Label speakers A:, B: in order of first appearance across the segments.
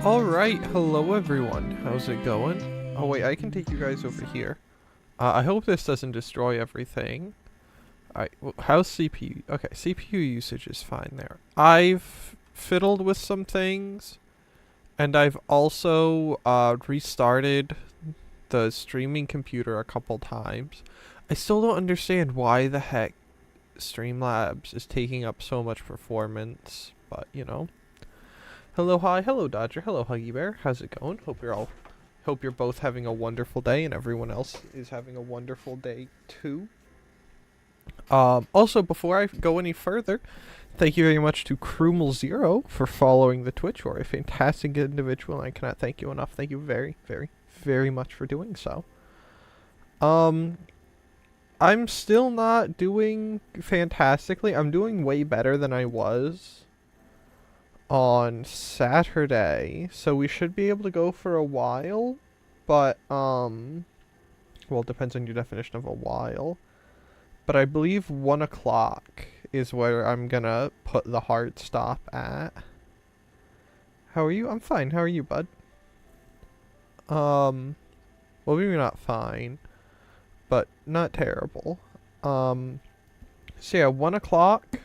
A: Alright, hello everyone. How's it going? Oh wait, I can take you guys over here. I hope this doesn't destroy everything. Alright, well, how's CPU? Okay, CPU usage is fine there. I've fiddled with some things, and I've also restarted the streaming computer a couple times. I still don't understand why the heck Streamlabs is taking up so much performance, but you know. Hello, hi, hello, Dodger, hello, Huggy Bear. How's it going? Hope you're both having a wonderful day, and everyone else is having a wonderful day too. Also, before I go any further, thank you very much to Krumel0 for following the Twitch. You're a fantastic individual, and I cannot thank you enough. Thank you very, very, very much for doing so. I'm still not doing fantastically. I'm doing way better than I was on Saturday, so we should be able to go for a while, but well, it depends on your definition of a while, but I believe 1 o'clock is where I'm gonna put the hard stop at. How are you? I'm fine. How are you, bud? Well, maybe not fine, but not terrible. So yeah, 1 o'clock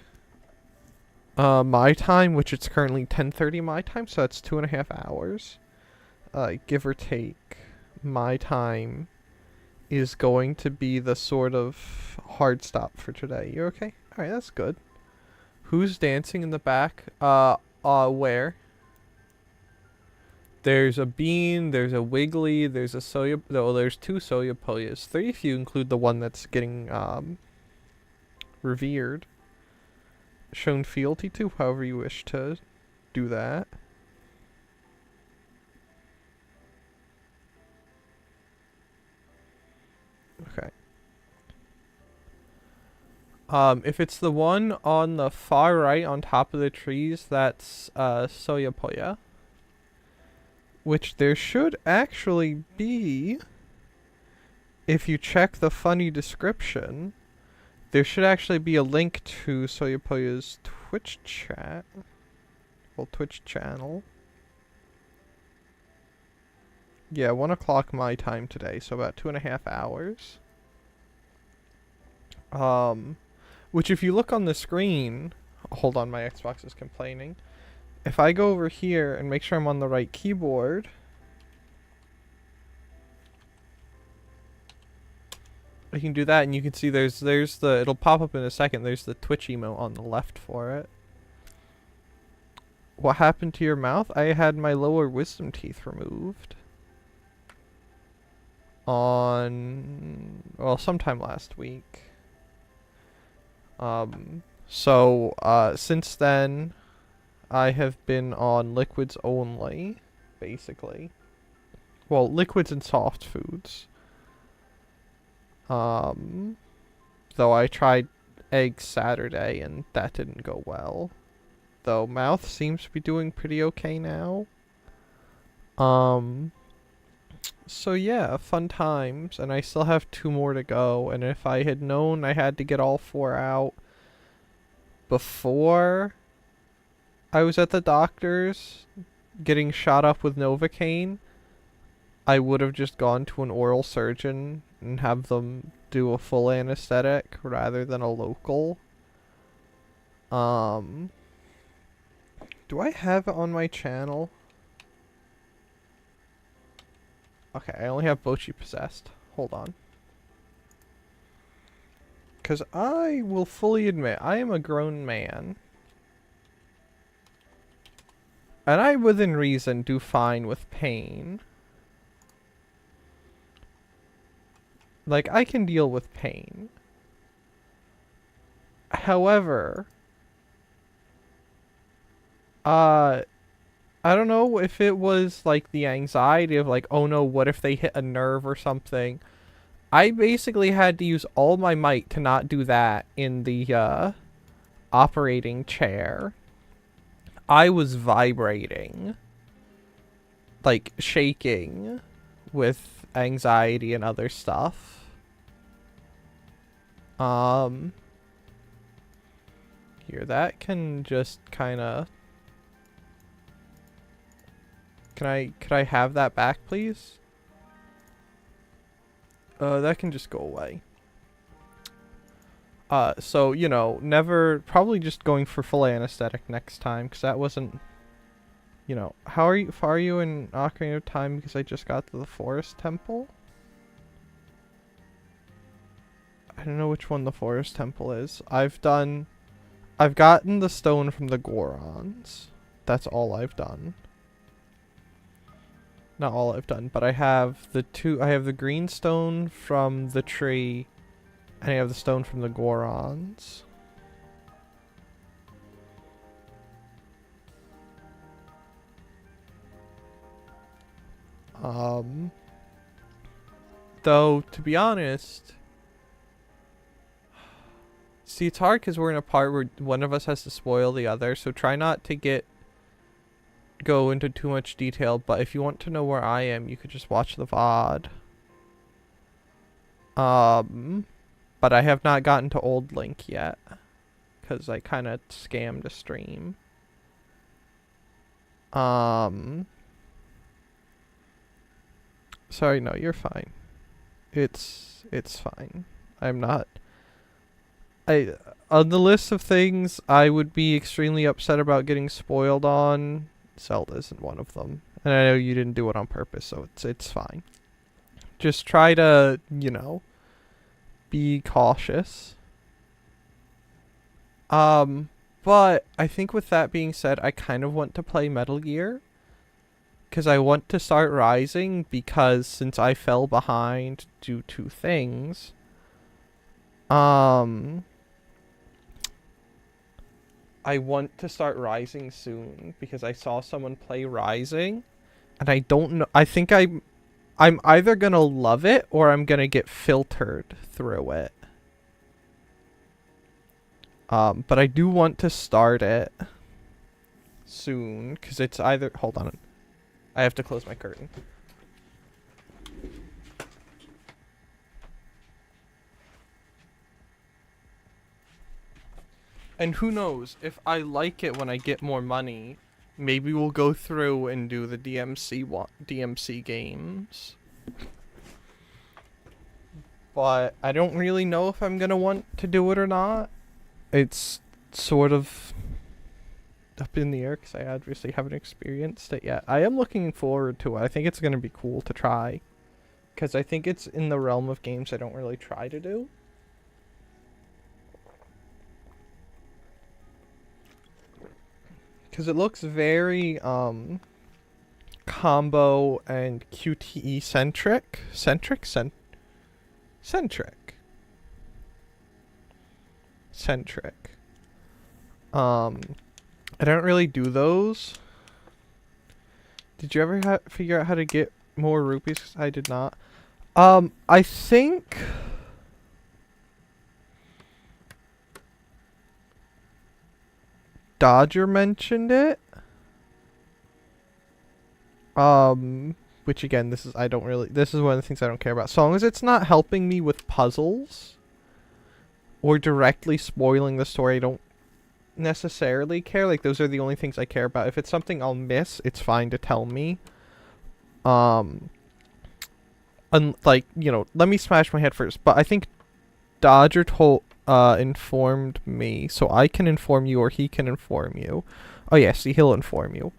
A: my time, which it's currently 10:30 my time, so that's 2.5 hours, give or take. My time is going to be the sort of hard stop for today. You okay? All right, that's good. Who's dancing in the back? Where? There's a bean, there's a wiggly, there's a soya. No, there's 2 soyapoyas. 3 if you include the one that's getting revered. Shown fealty to, however you wish to do that. Okay. If it's the one on the far right on top of the trees, that's soyapoya. Which there should actually be, if you check the funny description, there should actually be a link to Soyapoya's Twitch chat. Well, Twitch channel. Yeah, 1 o'clock my time today, so about 2.5 hours. Which if you look on the screen, hold on, my Xbox is complaining. If I go over here and make sure I'm on the right keyboard, I can do that, and you can see there's the, it'll pop up in a second, there's the Twitch emote on the left for it. What happened to your mouth? I had my lower wisdom teeth removed on, well, sometime last week. Since then, I have been on liquids only, basically. Well, liquids and soft foods. Though I tried eggs Saturday and that didn't go well. Though mouth seems to be doing pretty okay now. So yeah, fun times, and I still have 2 more to go, and if I had known I had to get all 4 out before I was at the doctor's getting shot up with Novocaine, I would have just gone to an oral surgeon and have them do a full anesthetic rather than a local. Do I have it on my channel? Okay, I only have Bocchi Possessed. Hold on. Because I will fully admit, I am a grown man. And I, within reason, do fine with pain. Like, I can deal with pain. However, I don't know if it was, like, the anxiety of, like, oh no, what if they hit a nerve or something. I basically had to use all my might to not do that in the, operating chair. I was vibrating. Like, shaking with anxiety and other stuff. Here, that can just kind of Could I have that back, please? That can just go away. So, you know, probably just going for full anesthetic next time, because that wasn't, you know, far are you in Ocarina of Time, because I just got to the Forest Temple? I don't know which one the Forest Temple is. I've gotten the stone from the Gorons. That's all I've done. Not all I've done, but I have the green stone from the tree, and I have the stone from the Gorons. Though, to be honest, see, it's hard because we're in a part where one of us has to spoil the other, so try not to go into too much detail, but if you want to know where I am, you could just watch the VOD. But I have not gotten to Old Link yet, because I kind of scammed a stream. Sorry, no, you're fine. It's fine. I'm not... on the list of things I would be extremely upset about getting spoiled on, Zelda isn't one of them. And I know you didn't do it on purpose, so it's fine. Just try to, you know, be cautious. But I think with that being said, I kind of want to play Metal Gear. Because I want to start Rising, because since I fell behind due to things, I want to start Rising soon, because I saw someone play Rising, and I don't know, I think I'm either gonna love it, or I'm gonna get filtered through it. But I do want to start it soon, because it's either, hold on, I have to close my curtain. And who knows, if I like it when I get more money, maybe we'll go through and do the DMC games. But I don't really know if I'm gonna want to do it or not. It's sort of up in the air because I obviously haven't experienced it yet. I am looking forward to it. I think it's gonna be cool to try, because I think it's in the realm of games I don't really try to do. Because it looks very, combo and QTE centric. Centric? Centric. I don't really do those. Did you ever figure out how to get more rupees? 'Cause I did not. I think... Dodger mentioned it. Which again, this is one of the things I don't care about. As long as it's not helping me with puzzles or directly spoiling the story, I don't necessarily care. Like, those are the only things I care about. If it's something I'll miss, it's fine to tell me. Like, you know, let me smash my head first. But I think Dodger informed me, so I can inform you or he can inform you. Oh yeah, see, he'll inform you.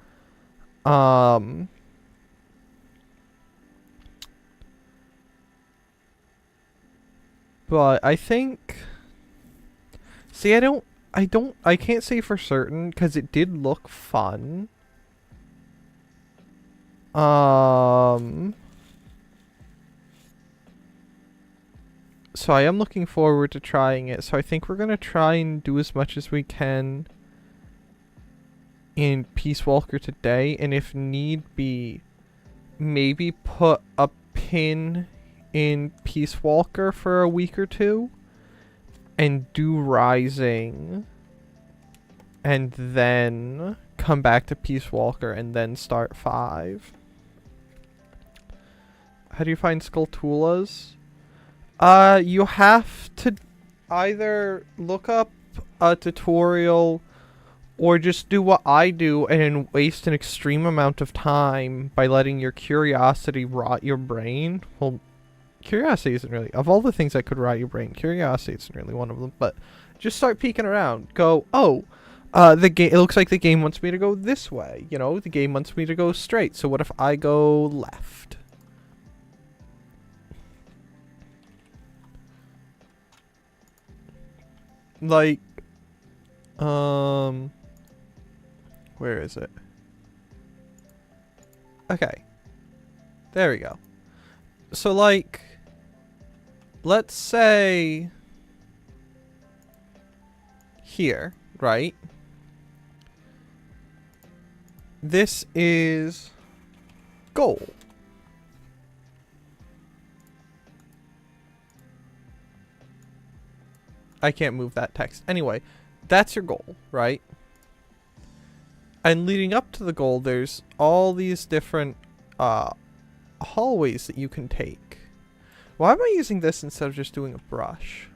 A: But I think, see, I can't say for certain because it did look fun. So I am looking forward to trying it. So I think we're going to try and do as much as we can in Peace Walker today. And if need be, maybe put a pin in Peace Walker for a week or two. And do Rising. And then come back to Peace Walker and then start 5. How do you find Skulltulas? You have to either look up a tutorial Or just do what I do and waste an extreme amount of time by letting your curiosity rot your brain. Well, curiosity isn't really, of all the things that could rot your brain, curiosity isn't really one of them, but just start peeking around. Go, oh, it looks like the game wants me to go this way. You know, the game wants me to go straight. So what if I go left? Like, where is it? Okay. There we go. So, like, let's say here, right? This is goal. I can't move that text. Anyway, that's your goal, right? And leading up to the goal, there's all these different hallways that you can take. Why am I using this instead of just doing a brush?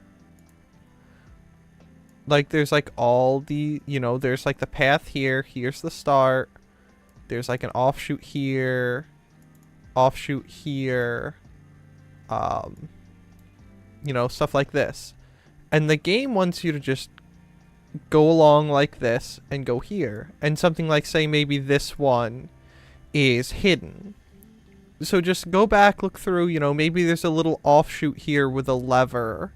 A: Like, there's like all the, you know, there's like the path here. Here's the start. There's like an offshoot here. Offshoot here. You know, stuff like this. And the game wants you to just go along like this and go here. And something like, say, maybe this one is hidden. So just go back, look through, you know, maybe there's a little offshoot here with a lever.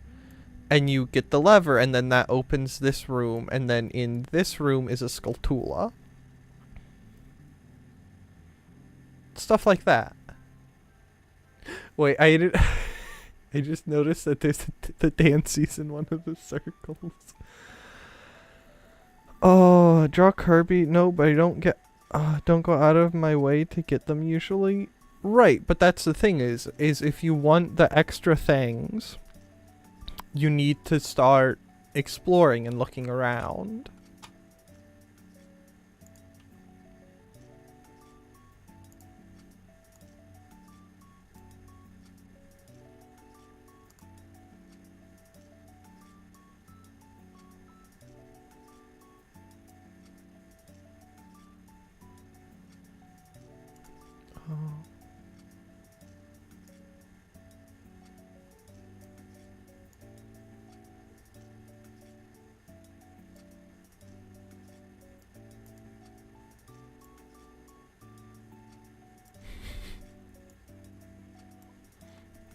A: And you get the lever, and then that opens this room. And then in this room is a Skulltula. Stuff like that. Wait, I didn't... I just noticed that there's the dances in one of the circles. Oh, draw Kirby. No, but I don't go out of my way to get them usually. Right, but that's the thing is if you want the extra things, you need to start exploring and looking around.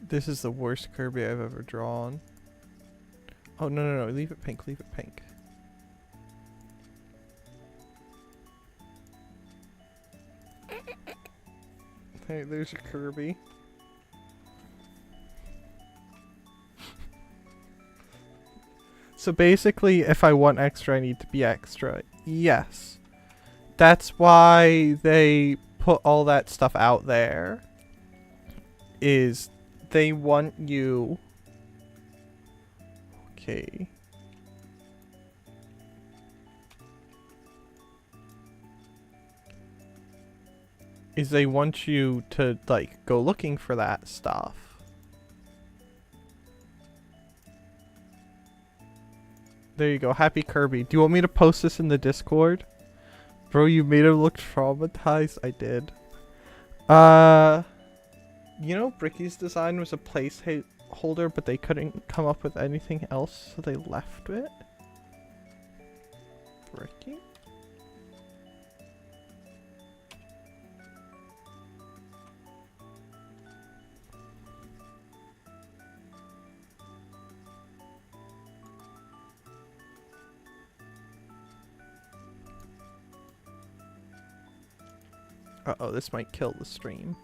A: This is the worst Kirby I've ever drawn. Oh, no. Leave it pink. Leave it pink. Hey, there's your Kirby. So basically, if I want extra, I need to be extra. Yes. That's why they put all that stuff out there. Is they want you... Okay. Is they want you to, like, go looking for that stuff. There you go. Happy Kirby. Do you want me to post this in the Discord? Bro, you made him look traumatized. I did. You know, Bricky's design was a placeholder, but they couldn't come up with anything else, so they left it. Bricky? Uh-oh, this might kill the stream.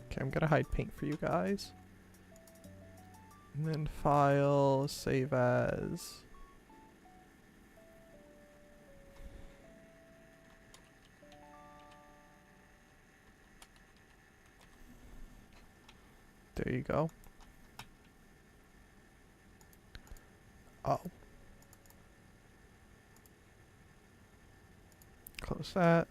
A: Okay, I'm gonna hide paint for you guys. And then file, save as. There you go. Oh. Close that.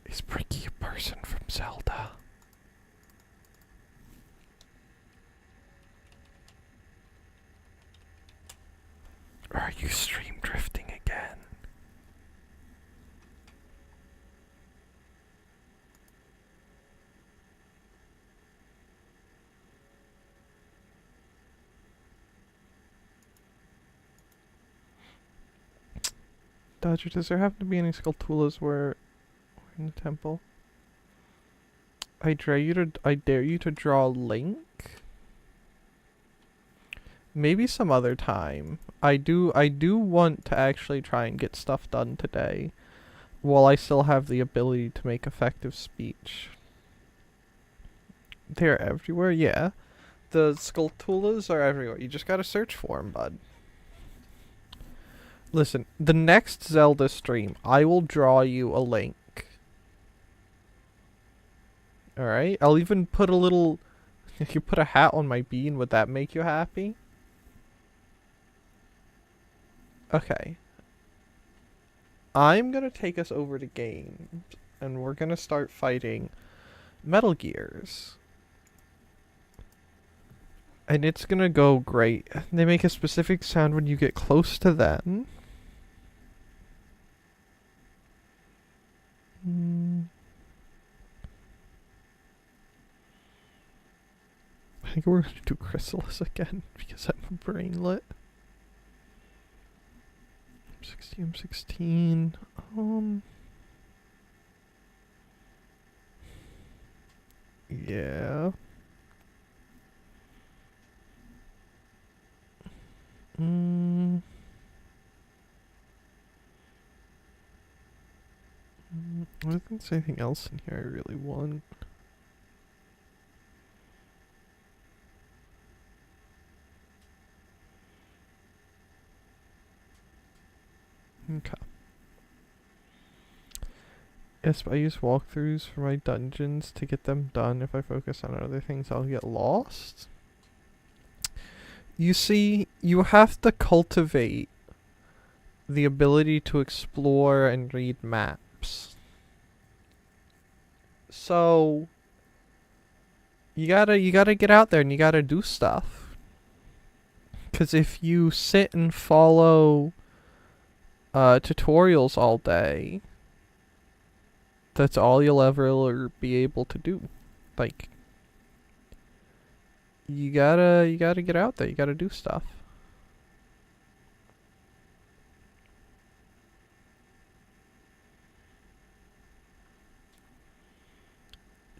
A: Is Bricky a person from Zelda? Are you stream drifting again? Dodger, does there happen to be any Skulltulas where we're in the temple? I dare you to draw Link. Maybe some other time. I do want to actually try and get stuff done today, while I still have the ability to make effective speech. They're everywhere, yeah. The Skulltulas are everywhere. You just gotta search for them, bud. Listen, the next Zelda stream, I will draw you a Link. Alright? I'll even put a little... If you put a hat on my bean, would that make you happy? Okay. I'm gonna take us over to games, and we're gonna start fighting Metal Gears. And it's gonna go great. They make a specific sound when you get close to them. I think we're gonna do Chrysalis again because I'm brainlet. I'm 16. Yeah. I don't think there's anything else in here I really want. Okay. Yes, but I use walkthroughs for my dungeons to get them done. If I focus on other things, I'll get lost. You see, you have to cultivate the ability to explore and read maps. So you gotta get out there and you gotta do stuff. 'Cause if you sit and follow tutorials all day, that's all you'll ever be able to do. Like, you gotta get out there, you gotta do stuff.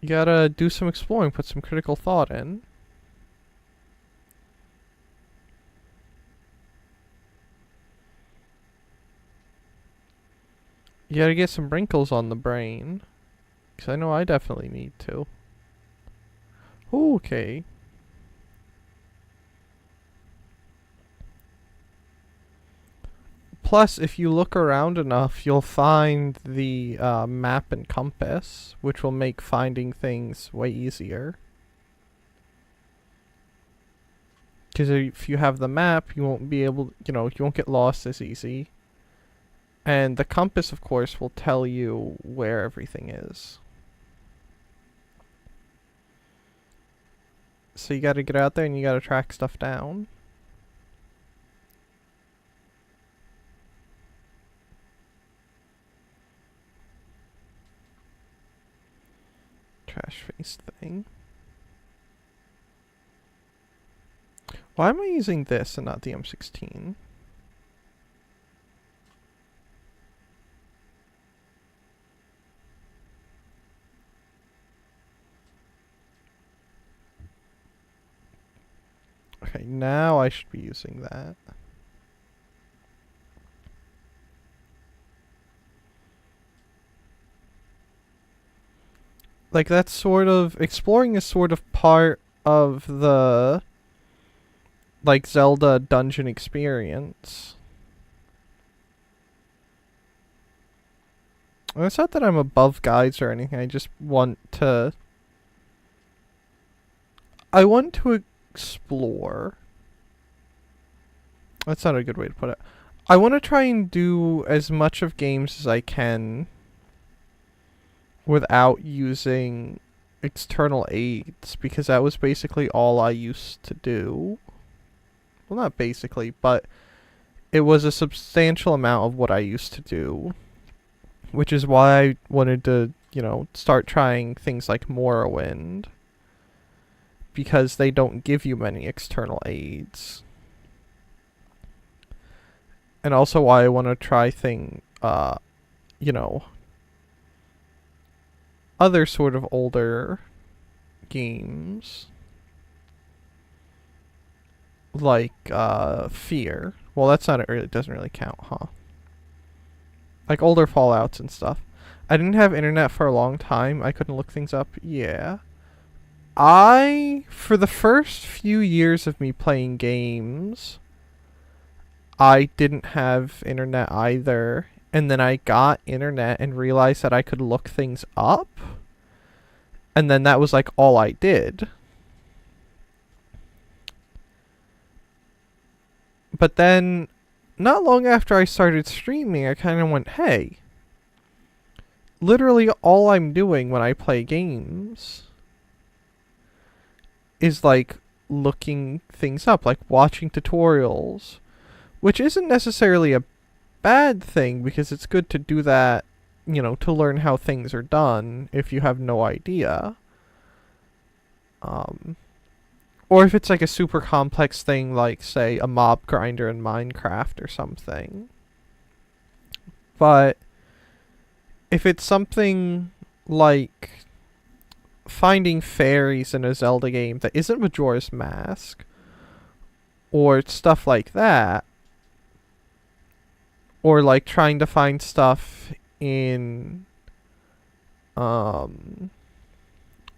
A: You gotta do some exploring, put some critical thought in. You gotta get some wrinkles on the brain. 'Cause I know I definitely need to. Okay. Plus, if you look around enough, you'll find the map and compass, which will make finding things way easier. Because if you have the map, you won't be able, you won't get lost as easy. And the compass, of course, will tell you where everything is. So you gotta get out there and you gotta track stuff down. Trash face thing. Why am I using this and not the M16? Okay, now I should be using that. Like, that's sort of... Exploring is sort of part of the... like, Zelda dungeon experience. And it's not that I'm above guides or anything, I just want to... I want to explore. That's not a good way to put it. I want to try and do as much of games as I can without using external aids, because that was basically all I used to do. Well, not basically, but it was a substantial amount of what I used to do, which is why I wanted to, start trying things like Morrowind, because they don't give you many external aids. And also why I want to try other sort of older games. Like, Fear. Well, that's not, it doesn't really count, huh? Like older Fallouts and stuff. I didn't have internet for a long time. I couldn't look things up. Yeah. For the first few years of me playing games, I didn't have internet either. And then I got internet and realized that I could look things up. And then that was like all I did. But then, not long after I started streaming, I kind of went, hey, literally all I'm doing when I play games is like looking things up, like watching tutorials, which isn't necessarily a bad thing because it's good to do that, to learn how things are done if you have no idea. Or if it's like a super complex thing, like, say, a mob grinder in Minecraft or something. But if it's something like finding fairies in a Zelda game that isn't Majora's Mask, or stuff like that, or like trying to find stuff in, I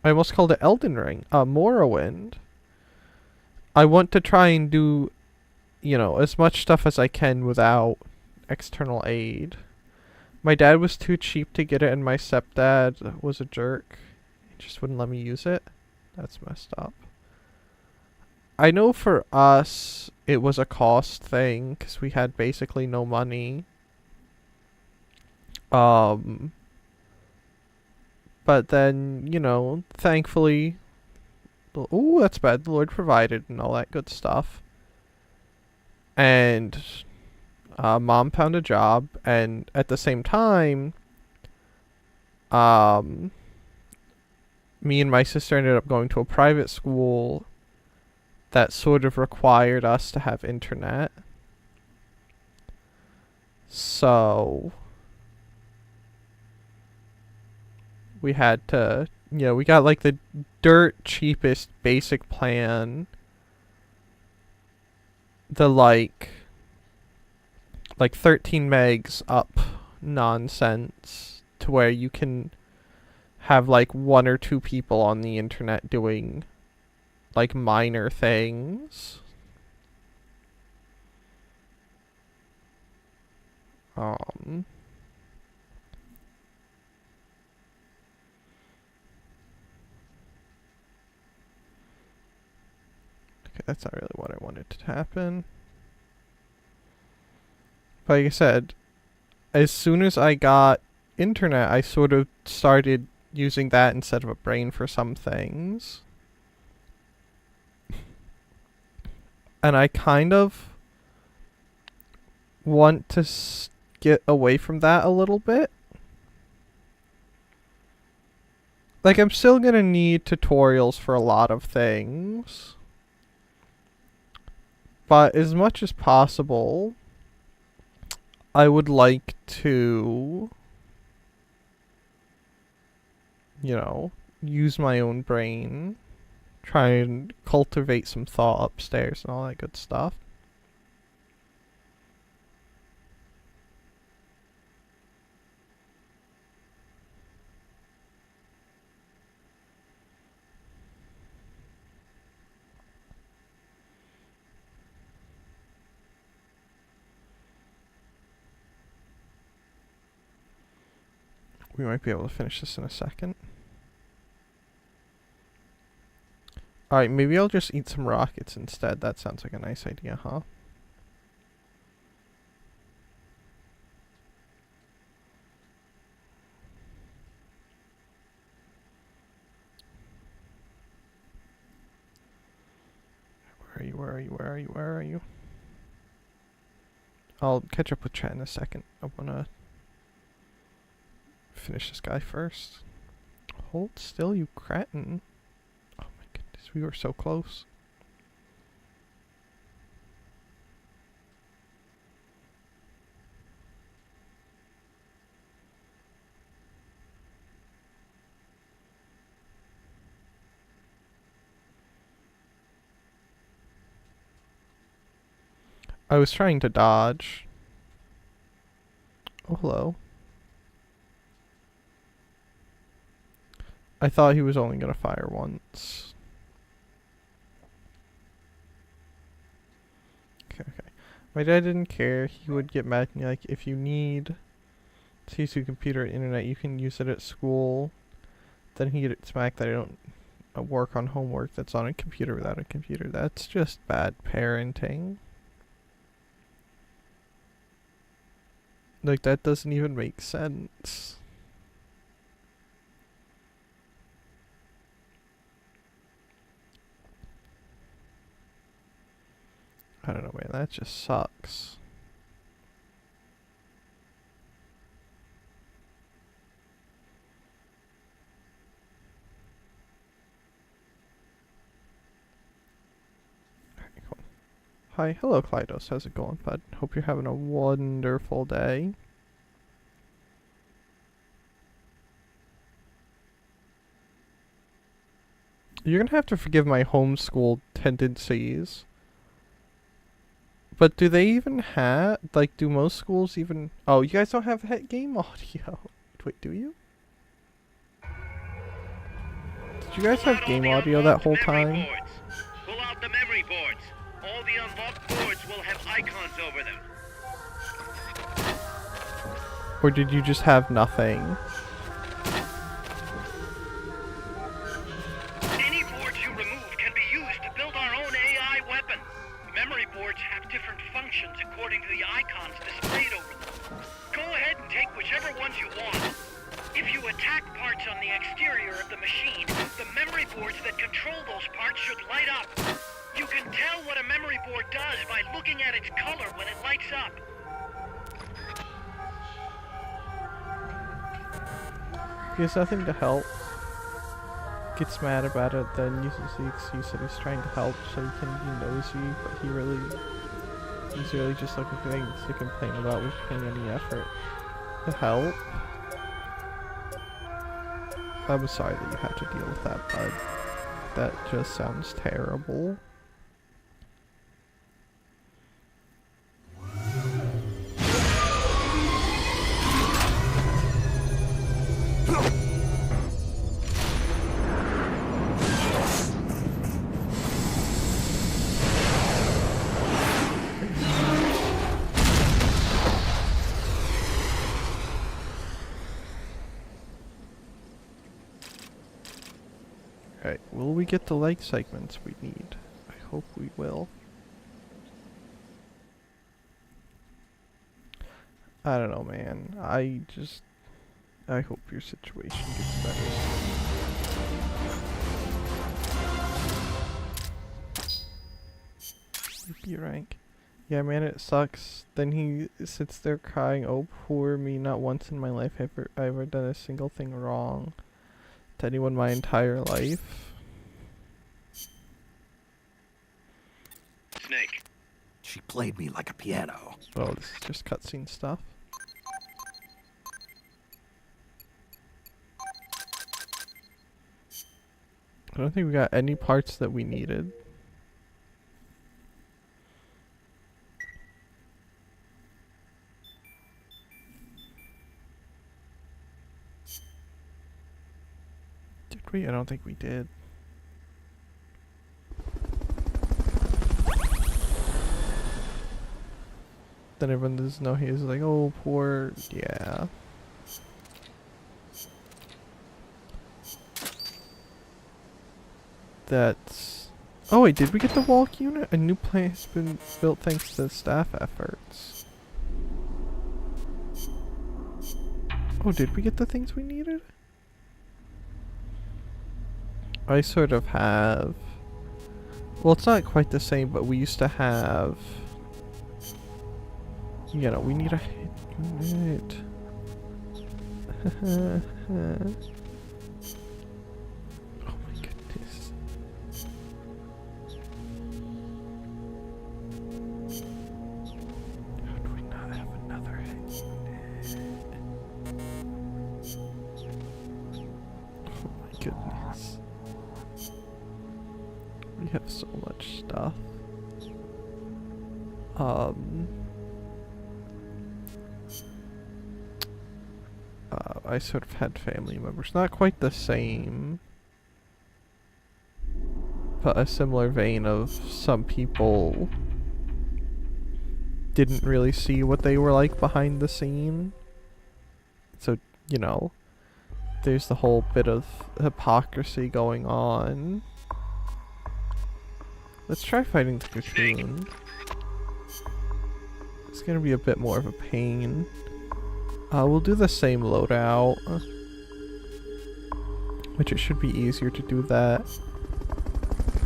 A: almost called it Elden Ring, Morrowind. I want to try and do, as much stuff as I can without external aid. My dad was too cheap to get it, and my stepdad was a jerk. He just wouldn't let me use it. That's messed up. I know for us, it was a cost thing, because we had basically no money. But then, thankfully... Ooh, that's bad. The Lord provided and all that good stuff. And Mom found a job, and at the same time, me and my sister ended up going to a private school that sort of required us to have internet. So we had to, we got like the dirt cheapest basic plan. The like 13 megs up nonsense to where you can have like one or two people on the internet doing like minor things. Okay, that's not really what I wanted to happen. But like I said, as soon as I got internet, I sort of started using that instead of a brain for some things. And I kind of want to get away from that a little bit. Like, I'm still gonna need tutorials for a lot of things. But as much as possible, I would like to, use my own brain, try and cultivate some thought upstairs and all that good stuff. We might be able to finish this in a second. Alright, maybe I'll just eat some rockets instead. That sounds like a nice idea, huh? Where are you? Where are you? Where are you? Where are you? I'll catch up with chat in a second. I wanna finish this guy first. Hold still, you cretin. Oh my goodness, we were so close. I was trying to dodge. Oh, hello. I thought he was only gonna fire once. Okay. My dad didn't care. He would get mad at me like, if you need to use your computer or internet, you can use it at school. Then he'd get smacked that I don't work on homework that's on a computer without a computer. That's just bad parenting. Like, that doesn't even make sense. I don't know, man. That just sucks. Alright, cool. Hi, hello, Kleidos. How's it going, bud? Hope you're having a wonderful day. You're gonna have to forgive my homeschool tendencies. But do they even have, like, do most schools even... Oh, you guys don't have game audio. Wait, do you? Did you guys have game audio that whole time?
B: Pull out the memory boards. All the unlocked boards will have icons over them.
A: Or did you just have nothing?
B: Any boards you remove can be used to build our own AI weapon. Memory boards have different functions according to the icons displayed over them. Go ahead and take whichever ones you want. If you attack parts on the exterior of the machine, the memory boards that control those parts should light up. You can tell what a memory board does by looking at its color when it lights up.
A: He has nothing to help. Gets mad about it, then uses the excuse that he's trying to help so he can be nosy, but he's really just looking for things to complain about with putting any effort to help. I'm sorry that you had to deal with that, bud. That just sounds terrible. Alright, will we get the leg segments we need? I hope we will. I don't know, man. I hope your situation gets better. B rank. Yeah, man, it sucks. Then he sits there crying, oh, poor me, not once in my life have I ever done a single thing wrong to anyone my entire life.
B: Snake.
C: She played me like a piano.
A: Oh, this is just cutscene stuff. I don't think we got any parts that we needed. Did we? I don't think we did. Then everyone doesn't know he was like, oh, poor, yeah. That's... Oh wait, did we get the walk unit? A new plant has been built thanks to staff efforts. Oh, did we get the things we needed? I sort of have... Well, it's not quite the same, but we used to have... You know, we need a unit. Oh my goodness. How do we not have another head unit? Oh my goodness. We have so much stuff. I sort of had family members. Not quite the same. But a similar vein of some people didn't really see what they were like behind the scene. So, you know, there's the whole bit of hypocrisy going on. Let's try fighting the cocoon. It's gonna be a bit more of a pain. We'll do the same loadout. Which it should be easier to do that.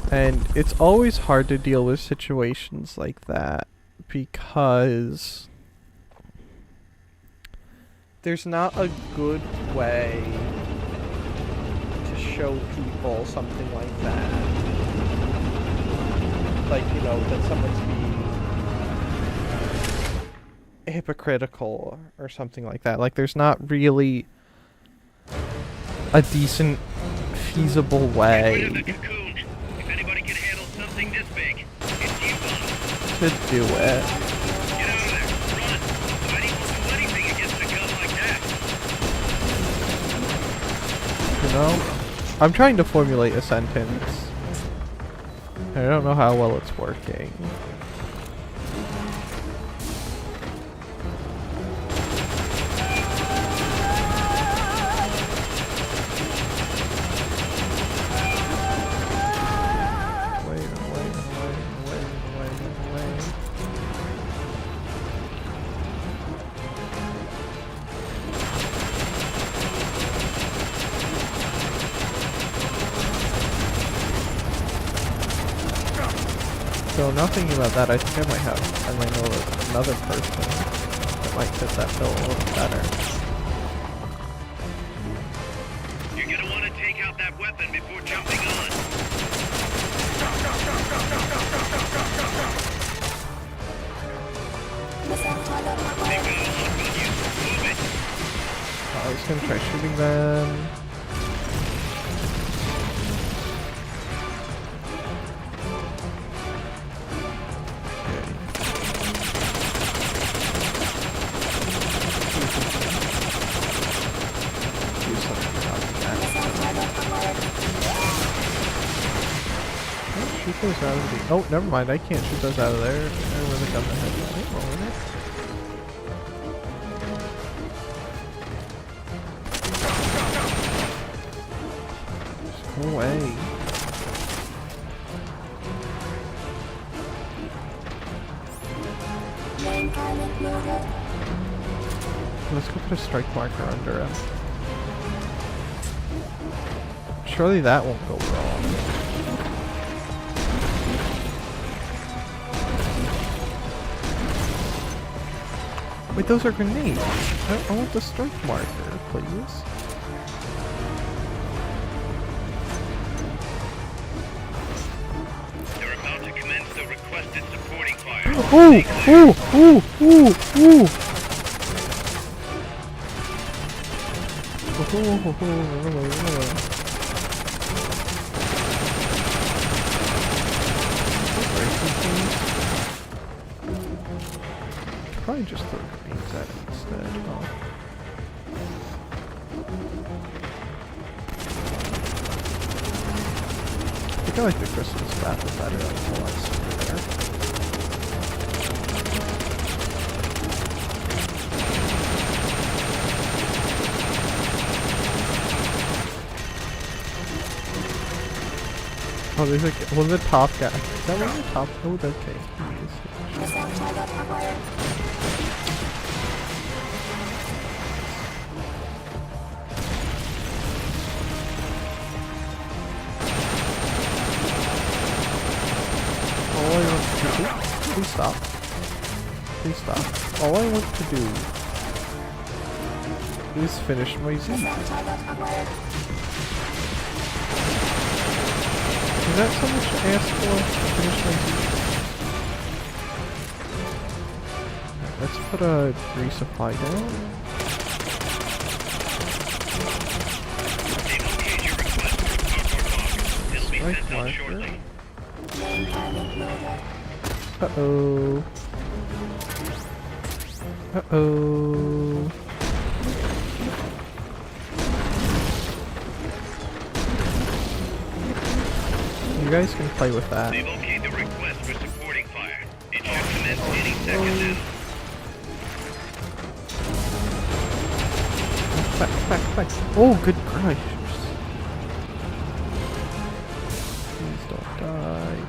A: And it's always hard to deal with situations like that. Because there's not a good way to show people something like that. Like, you know, that someone's being hypocritical or something like that. Like, there's not really a decent, feasible way to do it.
B: Get out of there. Run. Nobody won't do anything against a gun like that.
A: You know? I'm trying to formulate a sentence. I don't know how well it's working. So now thinking about that, I think I might know another person that might fit that bill a little better.
B: You're gonna want to take out that weapon before jumping on.
A: I was gonna try shooting them. Oh, never mind. I can't shoot those out of there. I really got the head. No way. Let's go put a strike marker under him. Surely that won't go wrong. Wait, those are grenades. I want the strike marker, please.
B: They're about to commence the requested supporting fire.
A: Ooh! Ooh! Ooh! Ooh! Ooh! Probably just throw grenades at it instead. Oh. I think I like the Christmas battle better. Like the last there. Oh, there's like one of the top guys. Is that one of the top? Oh, okay. Please stop. Please stop. All I want to do is finish my Z. Is that so much to ask for? Finish my Z. Let's put a resupply down. Strike marker. Uh-oh. Uh-oh. You guys can play with that.
B: They've okayed the request for supporting fire. It should commence any second now.
A: Back. Oh, good gracious. Please don't die.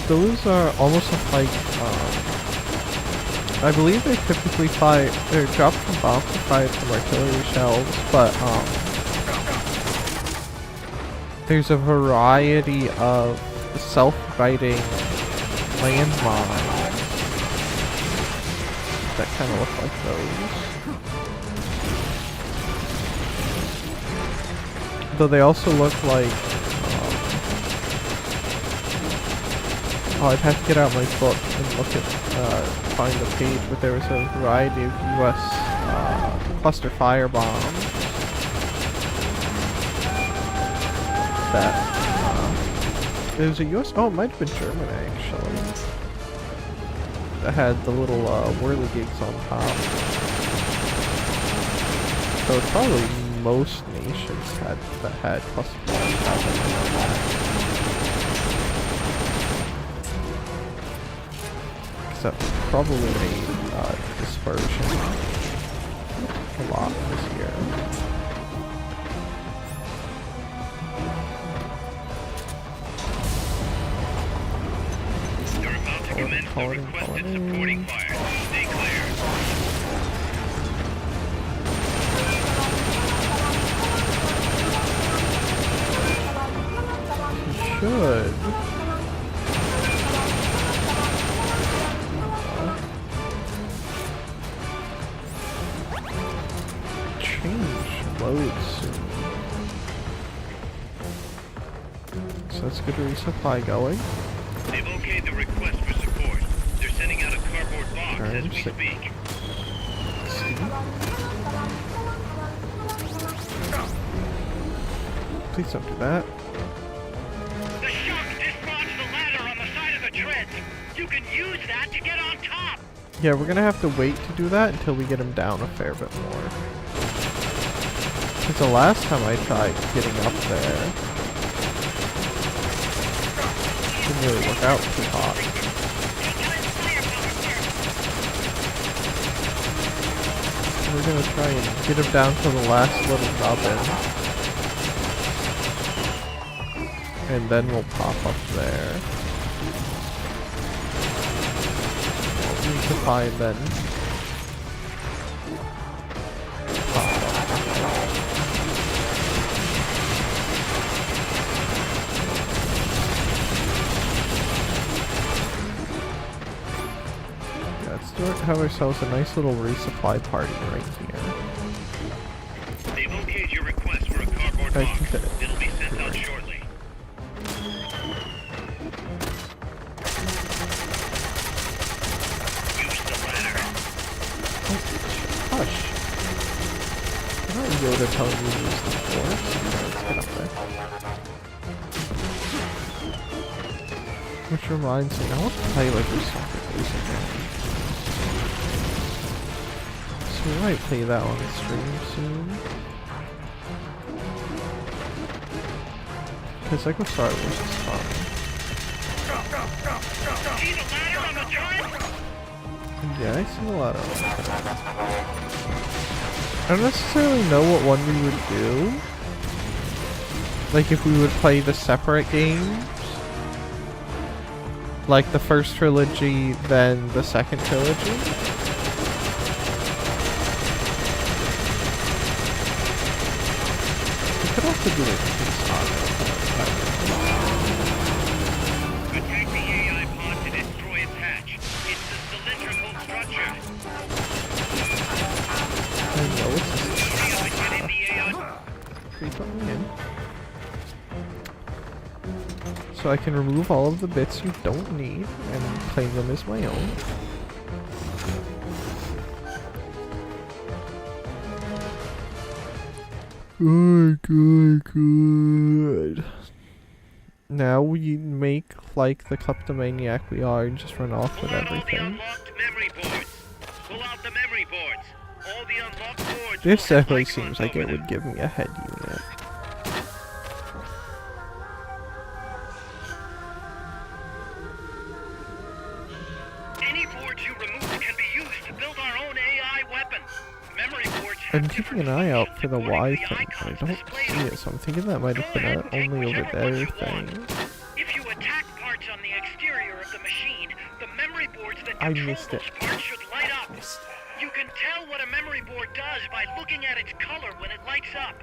A: Those are almost like, I believe they typically fire, they're dropped from bombs to fire from artillery shells, but, there's a variety of self-righting landmines that kind of look like those. Though they also look like, oh, I'd have to get out my book and look at, find the page, but there was a variety of US cluster fire bombs that, it was a US, oh, it might have been German actually, that had the little whirligigs on top. So it's probably most nations that had cluster bombs happening on that. Except probably made dispersion a lot this year.
B: You're about to commence the requested supporting fire. Stay clear.
A: Should. Load soon. So let's get a resupply going.
B: They've okayed the request for support. They're sending out a cardboard box as we speak.
A: Please don't do that.
B: The shock dislodged the ladder on the side of the treads. You can use that to get on top.
A: Yeah, we're gonna have to wait to do that until we get him down a fair bit more. Because the last time I tried getting up there, didn't really work out too hot. We're gonna try and get him down to the last little nubbin. And then we'll pop up there. We'll resupply and then pop up. Let's have ourselves a nice little resupply party right here.
B: They've okayed your request for a cardboard box. It'll be sent out shortly. Use the ladder.
A: Oh, hush. I'm not Yoda telling you to use the force. Let's get up there. Which reminds me, I want to play like this soccer basic now. We might play that on the stream soon. Because Lego Star Wars is fun.
B: See the ladder on the turret?
A: Yeah, I see a lot of them. I don't necessarily know what one we would do. Like if we would play the separate games. Like the first trilogy, then the second trilogy. to do it
B: Attack the AI pod to destroy its hatch. It's a cylindrical structure.
A: I know it's
B: Hurry up and get in the AI.
A: Please let me in. So I can remove all of the bits you don't need and claim them as my own. Good. Now we make like the kleptomaniac we are and just run off with everything.
B: Unlocked memory boards. Pull out the memory boards. All the unlocked boards.
A: This definitely seems like it would give me a head unit.
B: Any boards you remove can be used to build our own AI weapon. Memory boards have
A: I'm keeping an eye out for the Y thing, but I don't see it, so I'm thinking that might have been an only over there thing.
B: If you attack parts on the exterior of the machine, the memory boards that
A: I
B: control
A: missed it.
B: those parts should light up. You can tell what a memory board does by looking at its color when it lights up.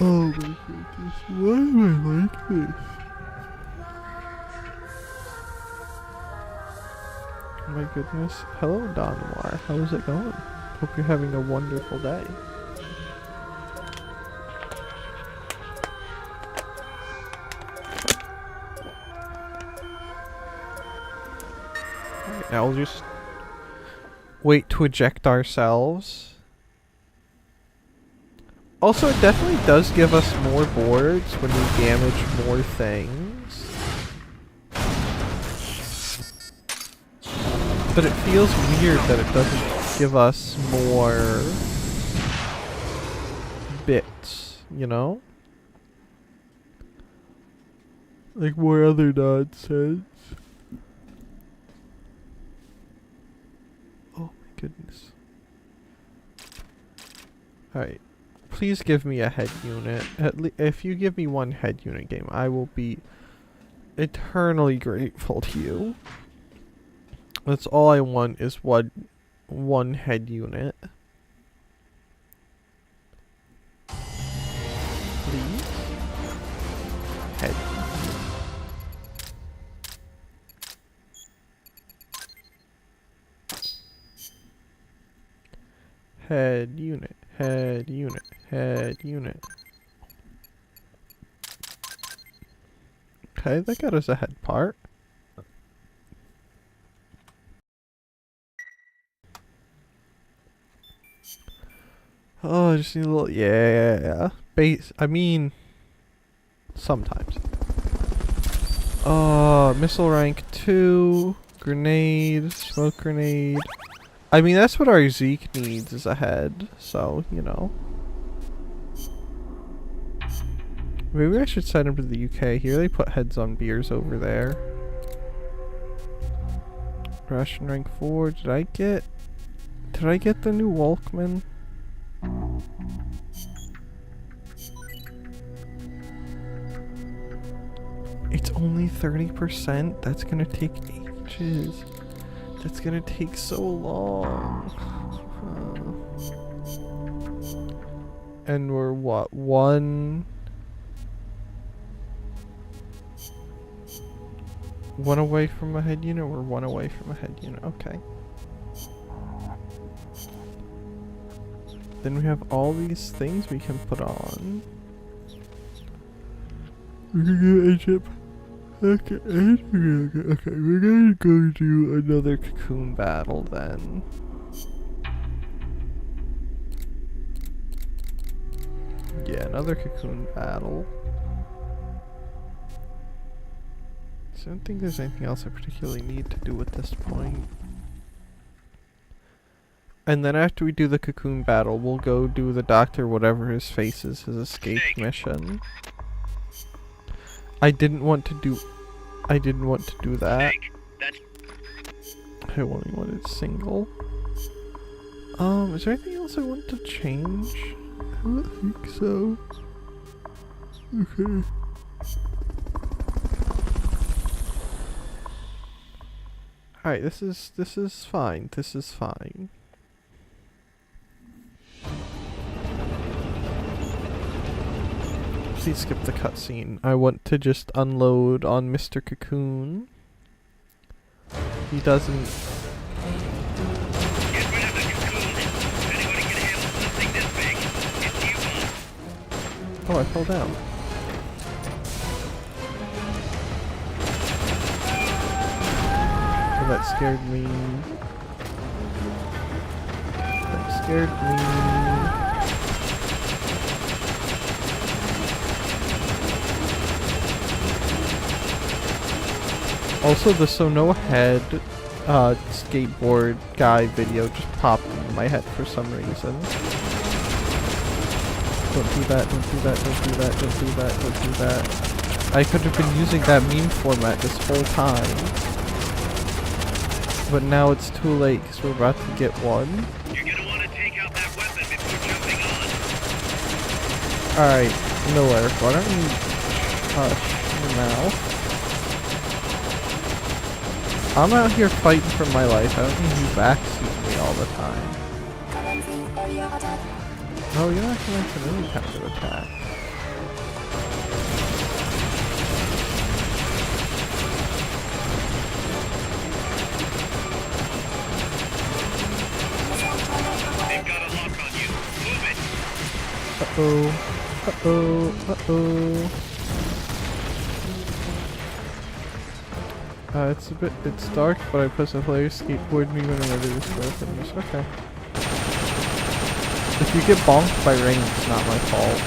A: Oh my goodness, why am I like this? Oh my goodness. Hello, Donwar. How's it going? Hope you're having a wonderful day. Alright, now we'll just wait to eject ourselves. Also, it definitely does give us more boards when we damage more things. But it feels weird that it doesn't give us more bits, you know? Like more other nonsense. Oh my goodness. Alright. Please give me a head unit. If you give me one head unit game, I will be eternally grateful to you. That's all I want is one head unit. Please? Head. Head unit. Head unit. Head unit. Okay, that got us a head part. Oh, I just need a little, yeah. Base, I mean, sometimes. Missile rank 2, grenade, smoke grenade. I mean, that's what our Zeke needs is a head, so, you know. Maybe I should send him to the UK. Here they put heads on beers over there. Ration rank 4, did I get the new Walkman? It's only 30%? That's gonna take ages. That's gonna take so long. And we're what? One away from a head unit? We're one away from a head unit. Okay. Then we have all these things we can put on. We can get a chip. Okay, we're gonna go do another cocoon battle then. Yeah, another cocoon battle. So I don't think there's anything else I particularly need to do at this point. And then after we do the cocoon battle, we'll go do the doctor whatever his face is, his escape mission. I didn't want to do that. I only wanted single. Is there anything else I want to change? I don't think so. Okay. Alright, this is fine. This is fine. Please skip the cutscene. I want to just unload on Mr. Cocoon. He doesn't...
B: Get rid of the cocoon. If anybody can handle something this big, it's you, boss.
A: Oh, I fell down. Oh, that scared me. That scared me. Also, the Sonoa Head skateboard guy video just popped into my head for some reason. Don't do that, don't do that, don't do that, don't do that, don't do that. I could have been using that meme format this whole time. But now it's too late because we're about to get one.
B: You're gonna want to take out that weapon before jumping on.
A: Alright, Miller, why don't you hush your mouth? I'm out here fighting for my life. I don't need you backseat me all the time. Oh, you're not going to any kind of attack.
B: They've got a lock on you. Move it.
A: Uh-oh. Uh-oh. Uh-oh. It's dark, but I put some players skateboard me when I ready to scroll finish. Okay. If you get bonked by rain, it's not my fault.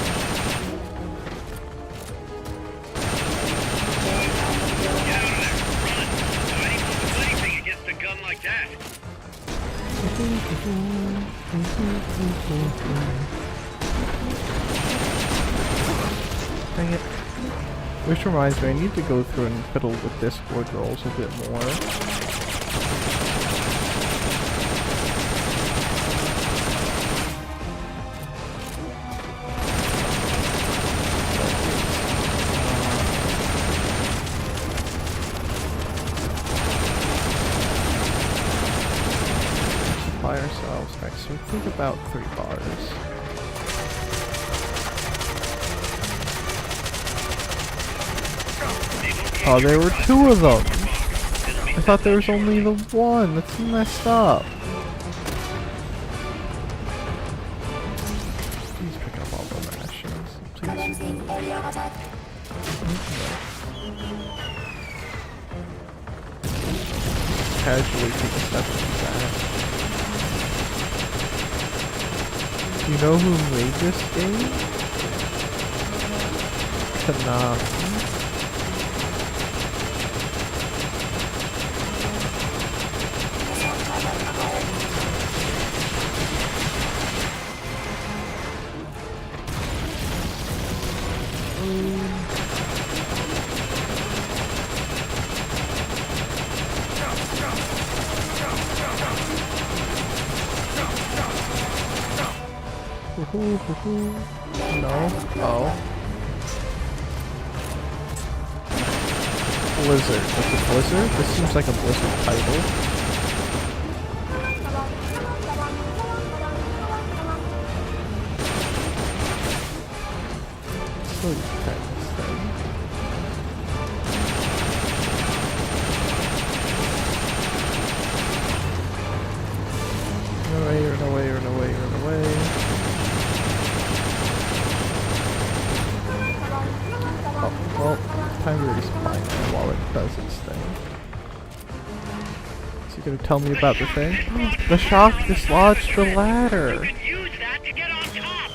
B: Get out of there. Run. Nobody wants anything against a gun like that.
A: Dang it. Which reminds me, I need to go through and fiddle with Discord roles a bit more. Supply ourselves. Alright, so I think about 3 bars. Oh, there were 2 of them! I thought there was only the 1! That's messed up! Please pick up all the rations. Please. Casually take a step into that. Do you know who made this game? Konami. No. Oh. Blizzard. What's a Blizzard? This seems like a Blizzard title. So you can this thing. Run away, run away, run away, run away. Well, time to resupply now while it does its thing. Is he gonna tell me about the thing? The shock dislodged the ladder!
B: You can use that to get on top.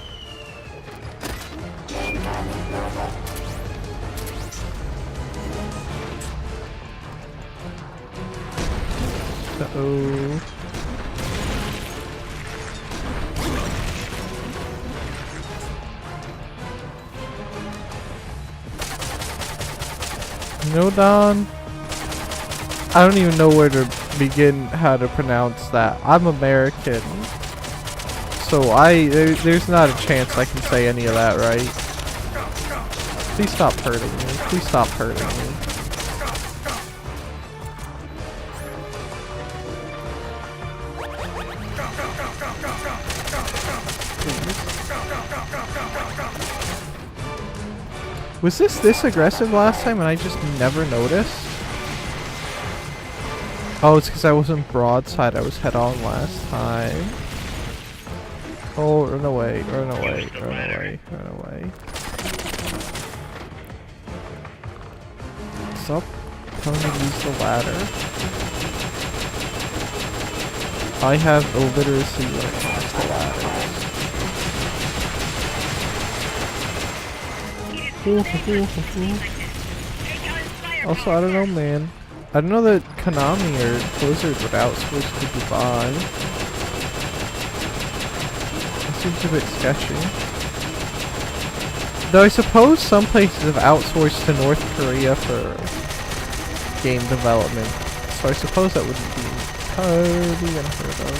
A: Uh-oh. No, Don. I don't even know where to begin how to pronounce that. I'm American. So there's not a chance I can say any of that right. Please stop hurting me. Please stop hurting me. Was this aggressive last time and I just never noticed? Oh, it's because I wasn't broadside, I was head-on last time. Oh, run away, run away, run away, run away. Stop telling me to use the ladder. I have illiteracy when it comes to ladders. Also, I don't know, man. I don't know that Konami or Blizzard would outsource to Dubai. It seems a bit sketchy. Though I suppose some places have outsourced to North Korea for game development. So I suppose that wouldn't be entirely unheard of.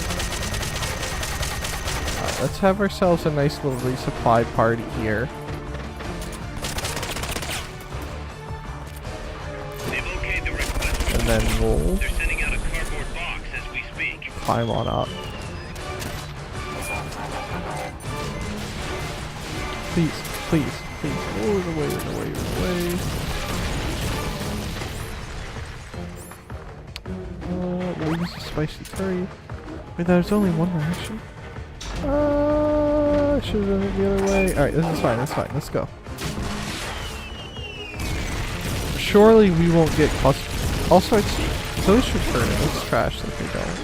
A: Alright, let's have ourselves a nice little resupply party here. And then we'll climb on up. Please, please, please. Oh, away, away, away. We'll use the spicy curry. Wait, there's only one ration? I should have done it the other way. Alright, this is fine, that's fine. Let's go. Surely we won't get clustered. Also, those should turn it. It's trash that they don't.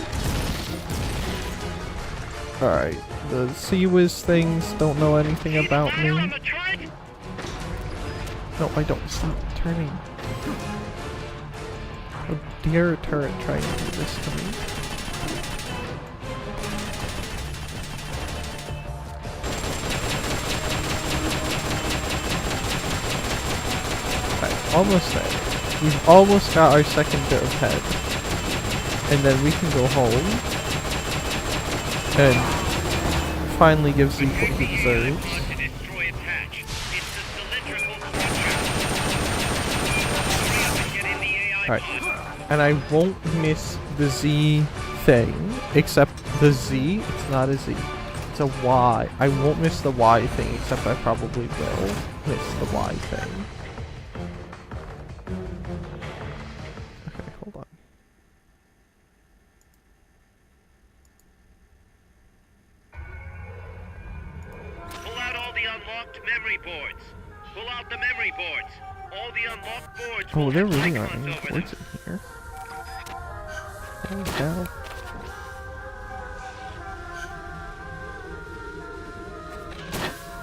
A: Alright, the Sea-Wiz things don't know anything about me. No, I don't see it turning. How dare a turret try to do this to me? Okay, almost there. We've almost got our second bit of head. And then we can go home. And finally give Zeke what he deserves. Alright. And I won't miss the Z thing. Except the Z, it's not a Z. It's a Y. I won't miss the Y thing, except I probably will miss the Y thing. Oh, there really aren't any boards in here. Holy cow.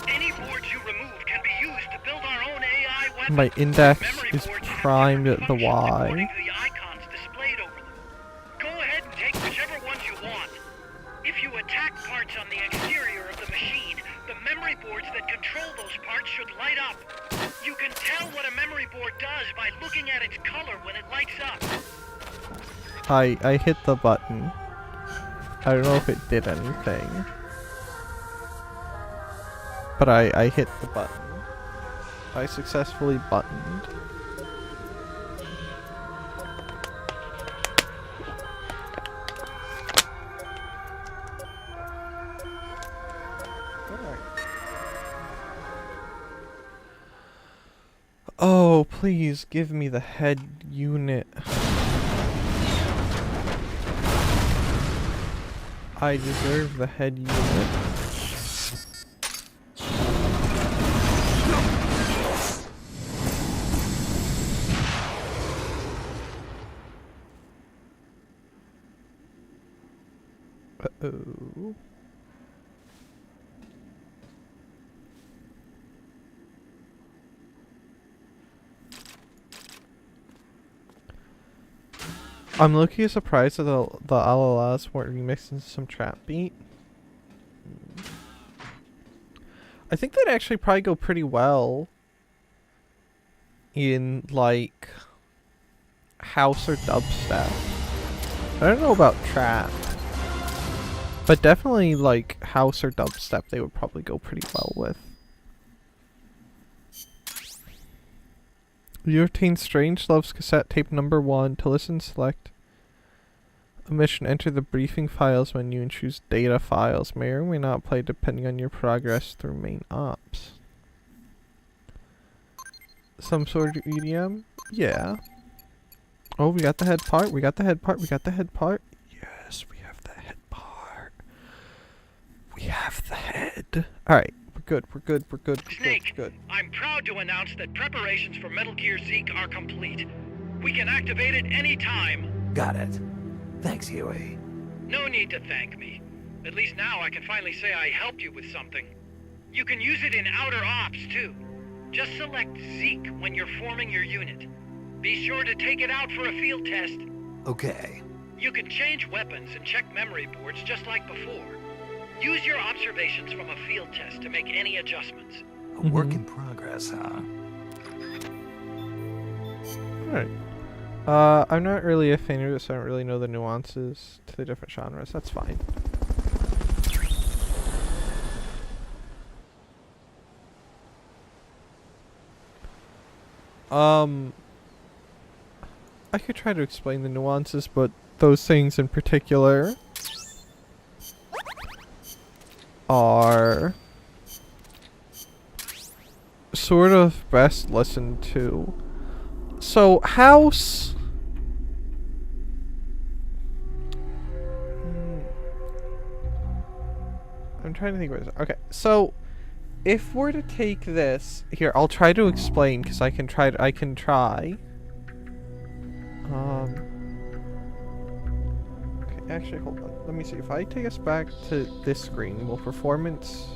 B: Any boards you remove can be used to build our own AI weapons.
A: My index is primed at the Y.
B: Go ahead and take whichever ones you want. If you attack parts on the exterior of the machine, the memory boards that control those parts should light up. You can tell what a memory board does by looking at its color when it lights up.
A: I hit the button. I don't know if it did anything. But I hit the button. I successfully buttoned. Oh, please give me the head unit. I deserve the head unit. Uh-oh. I'm looking surprised that the LLS weren't remixed into some trap beat. I think they'd actually probably go pretty well in like house or dubstep. I don't know about trap, but definitely like house or dubstep they would probably go pretty well with. You obtain Strangelove's cassette tape number 1. To listen, select a mission. Enter the briefing files menu and choose data files. May or may not play depending on your progress through main ops. Some sort of EDM? Yeah. Oh, we got the head part. We got the head part. We got the head part. Yes, we have the head part. We have the head. Alright. We're good. We're good. We're good. We're
B: Snake,
A: good.
B: I'm proud to announce that preparations for Metal Gear Zeke are complete. We can activate it any time.
C: Got it. Thanks, Huey.
B: No need to thank me. At least now I can finally say I helped you with something. You can use it in outer ops, too. Just select Zeke when you're forming your unit. Be sure to take it out for a field test.
C: Okay.
B: You can change weapons and check memory boards just like before. Use your observations from a field test to make any adjustments.
C: A work in progress, huh?
A: Alright. I'm not really a fan of this. I don't really know the nuances to the different genres. That's fine. I could try to explain the nuances, but those things in particular are sort of best listened to. So, house... I'm trying to think what it is. Okay, so if we're to take this here, I'll try to explain because I can try. Okay, actually, hold on. Let me see. If I take us back to this screen, will performance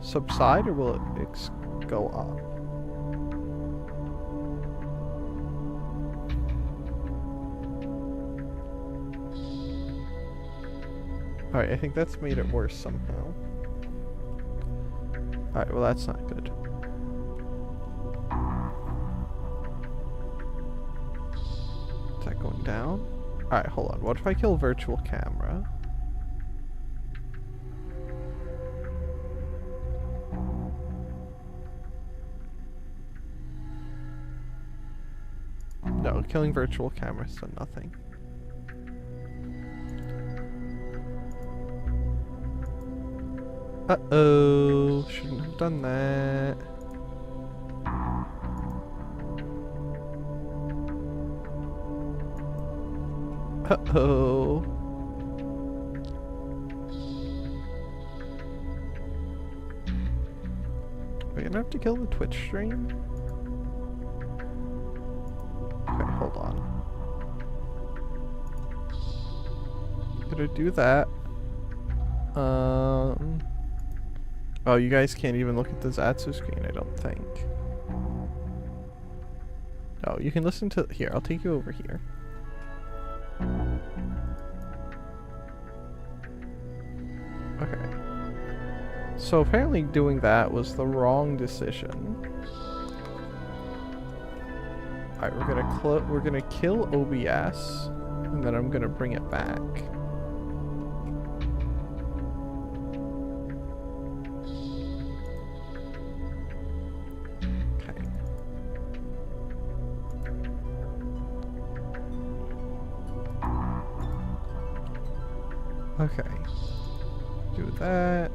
A: subside or will it go up? Alright, I think that's made it worse somehow. Alright, well that's not good. Is that going down? Alright, hold on. What if I kill virtual camera? No, killing virtual camera's done nothing. Uh-oh, shouldn't have done that. Uh-oh. Are we gonna have to kill the Twitch stream? Okay, hold on. Gonna do that. Oh, you guys can't even look at the Zatsu screen, I don't think. Oh, you can listen to... Here, I'll take you over here. Okay. So apparently doing that was the wrong decision. Alright, we're gonna kill OBS, and then I'm gonna bring it back. Okay. Do that.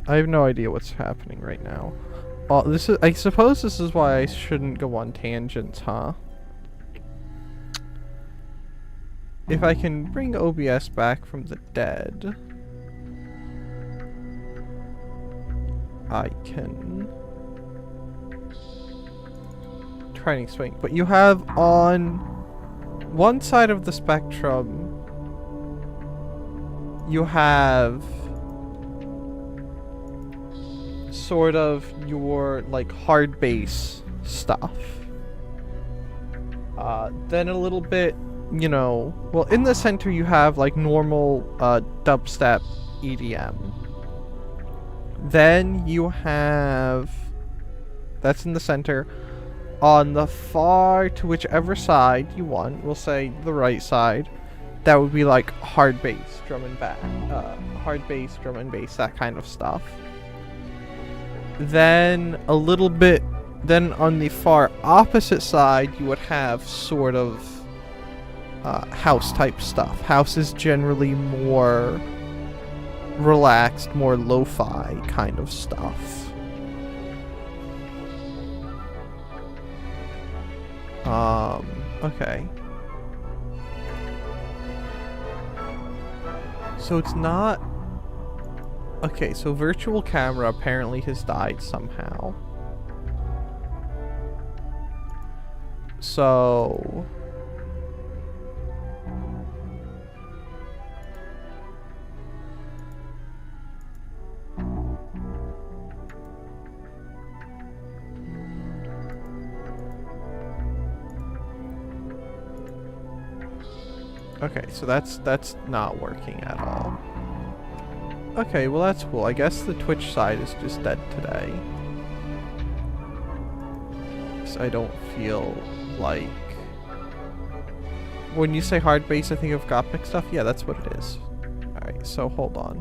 A: I have no idea what's happening right now. This is, I suppose this is why I shouldn't go on tangents, huh? If I can bring OBS back from the dead, I can try and explain. But you have on one side of the spectrum, you have sort of your like hard bass stuff. Then a little bit, you know, well, in the center you have like normal dubstep EDM. Then you have, that's in the center. On the far to whichever side you want, we'll say the right side, that would be like hard bass, drum and bass, hard bass, drum and bass, that kind of stuff. Then a little bit, then on the far opposite side, you would have sort of house type stuff. House is generally more relaxed, more lo-fi kind of stuff. Okay. So it's not... Okay, so virtual camera apparently has died somehow. So... Okay, so that's not working at all. Okay, well that's cool. I guess the Twitch side is just dead today. So I don't feel like... When you say hard base, I think of Gothic stuff. Yeah, that's what it is. Alright, so hold on.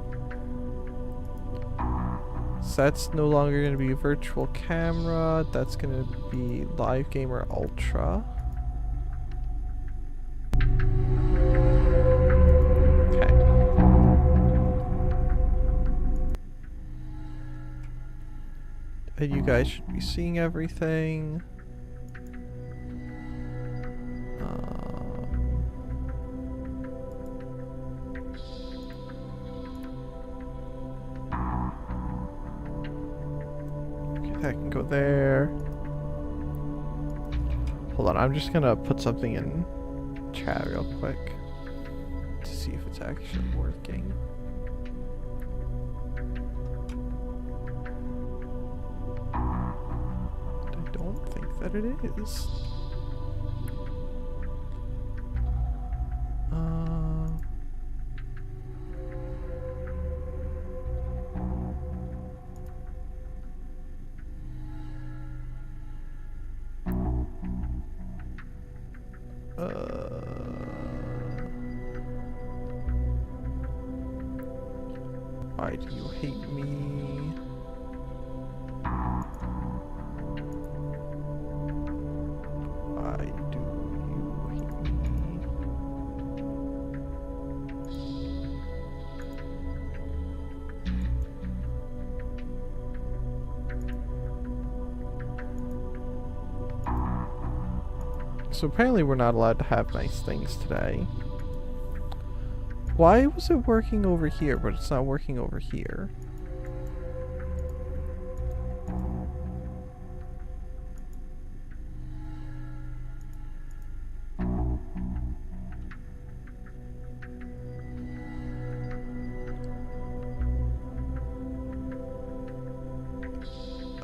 A: So that's no longer going to be virtual camera. That's going to be Live Gamer Ultra. And you guys should be seeing everything. Okay, that can go there. Hold on, I'm just gonna put something in chat real quick to see if it's actually working. That it is. Why do you hate me? So apparently we're not allowed to have nice things today. Why was it working over here, but it's not working over here?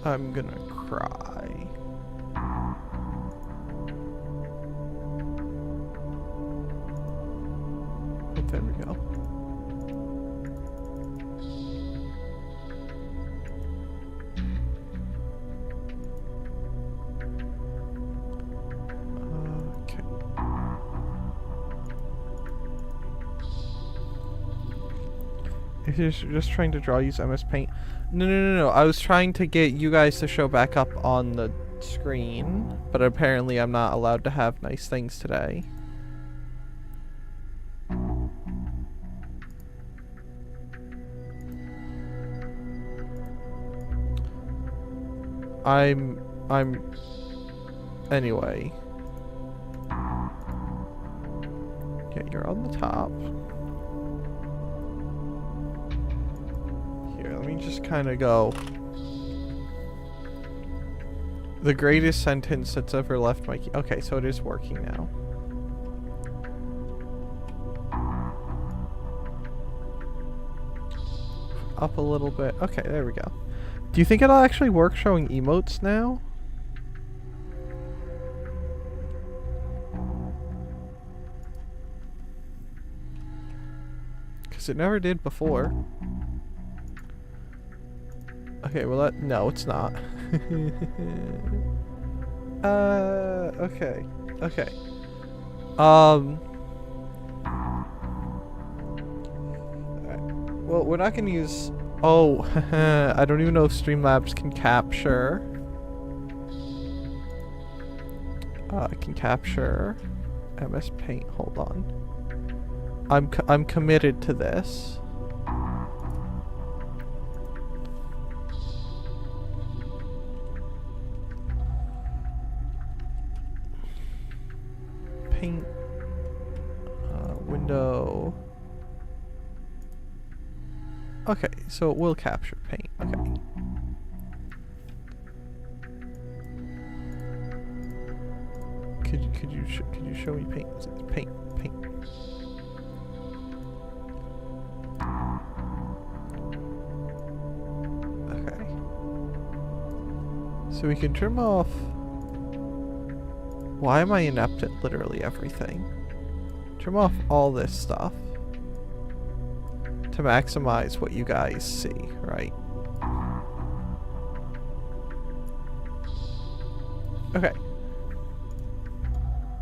A: I'm gonna cry. There we go. Okay. If you're just trying to draw, use MS Paint. No. I was trying to get you guys to show back up on the screen, but apparently I'm not allowed to have nice things today. Anyway. Yeah, you're on the top. Here, let me just kind of go. The greatest sentence that's ever left my key. Okay, so it is working now. Up a little bit. Okay, there we go. Do you think it'll actually work showing emotes now? Because it never did before. Okay, well no, it's not. Okay. Okay. Well, we're not gonna use... Oh, I don't even know if Streamlabs can capture. I can capture MS Paint. Hold on. I'm committed to this. paint. Window. Okay, so it will capture paint. Okay. Could you show me paint? Paint. Okay. So we can trim off. Why am I inept at literally everything? Trim off all this stuff to maximize what you guys see, right? Okay.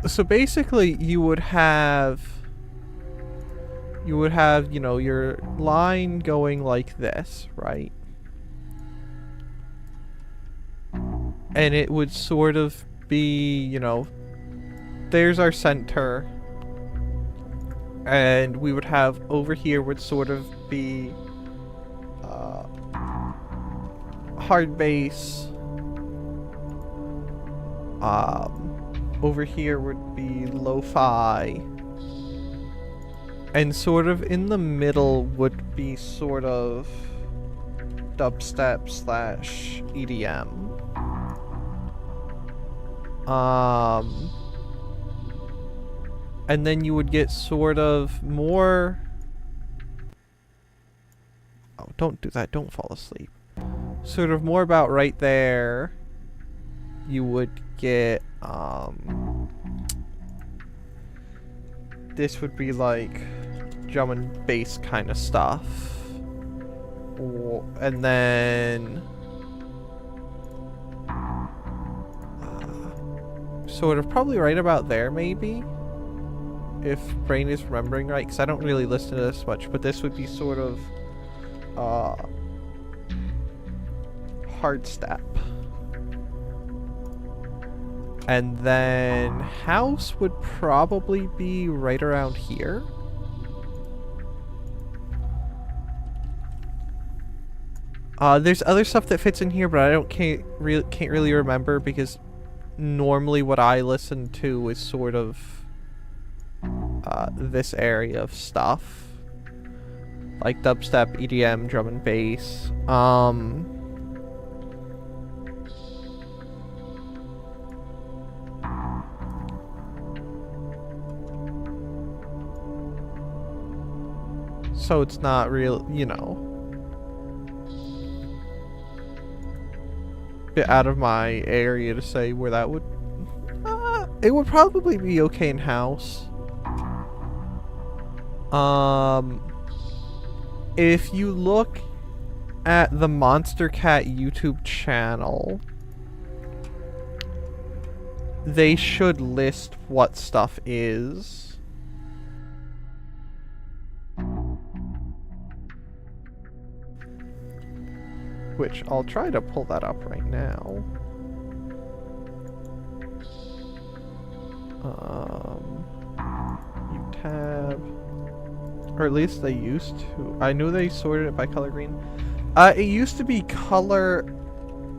A: So basically you would have, you know, your line going like this, right? And it would sort of be, you know, there's our center. And we would have over here would sort of be hard base. Over here would be lo-fi. And sort of in the middle would be sort of dubstep slash EDM. And then you would get sort of more... Oh, don't do that. Don't fall asleep. Sort of more about right there. You would get, this would be like drum and bass kind of stuff. And then... sort of probably right about there, maybe? If brain is remembering right, because I don't really listen to this much, but this would be sort of hard step. And then house would probably be right around here. There's other stuff that fits in here, but I can't really remember, because normally what I listen to is sort of this area of stuff, like dubstep, EDM, drum and bass. So it's not real, you know, bit out of my area to say where that would. It would probably be okay in house. If you look at the Monster Cat YouTube channel, they should list what stuff is. Which I'll try to pull that up right now. Tab. Or at least they used to. I knew they sorted it by color green. It used to be color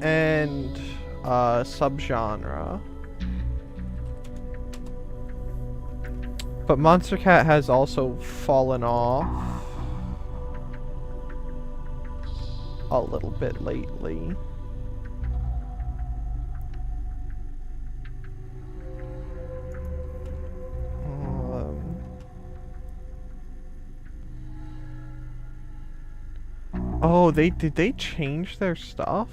A: and subgenre. But Monster Cat has also fallen off a little bit lately. Oh, did they change their stuff?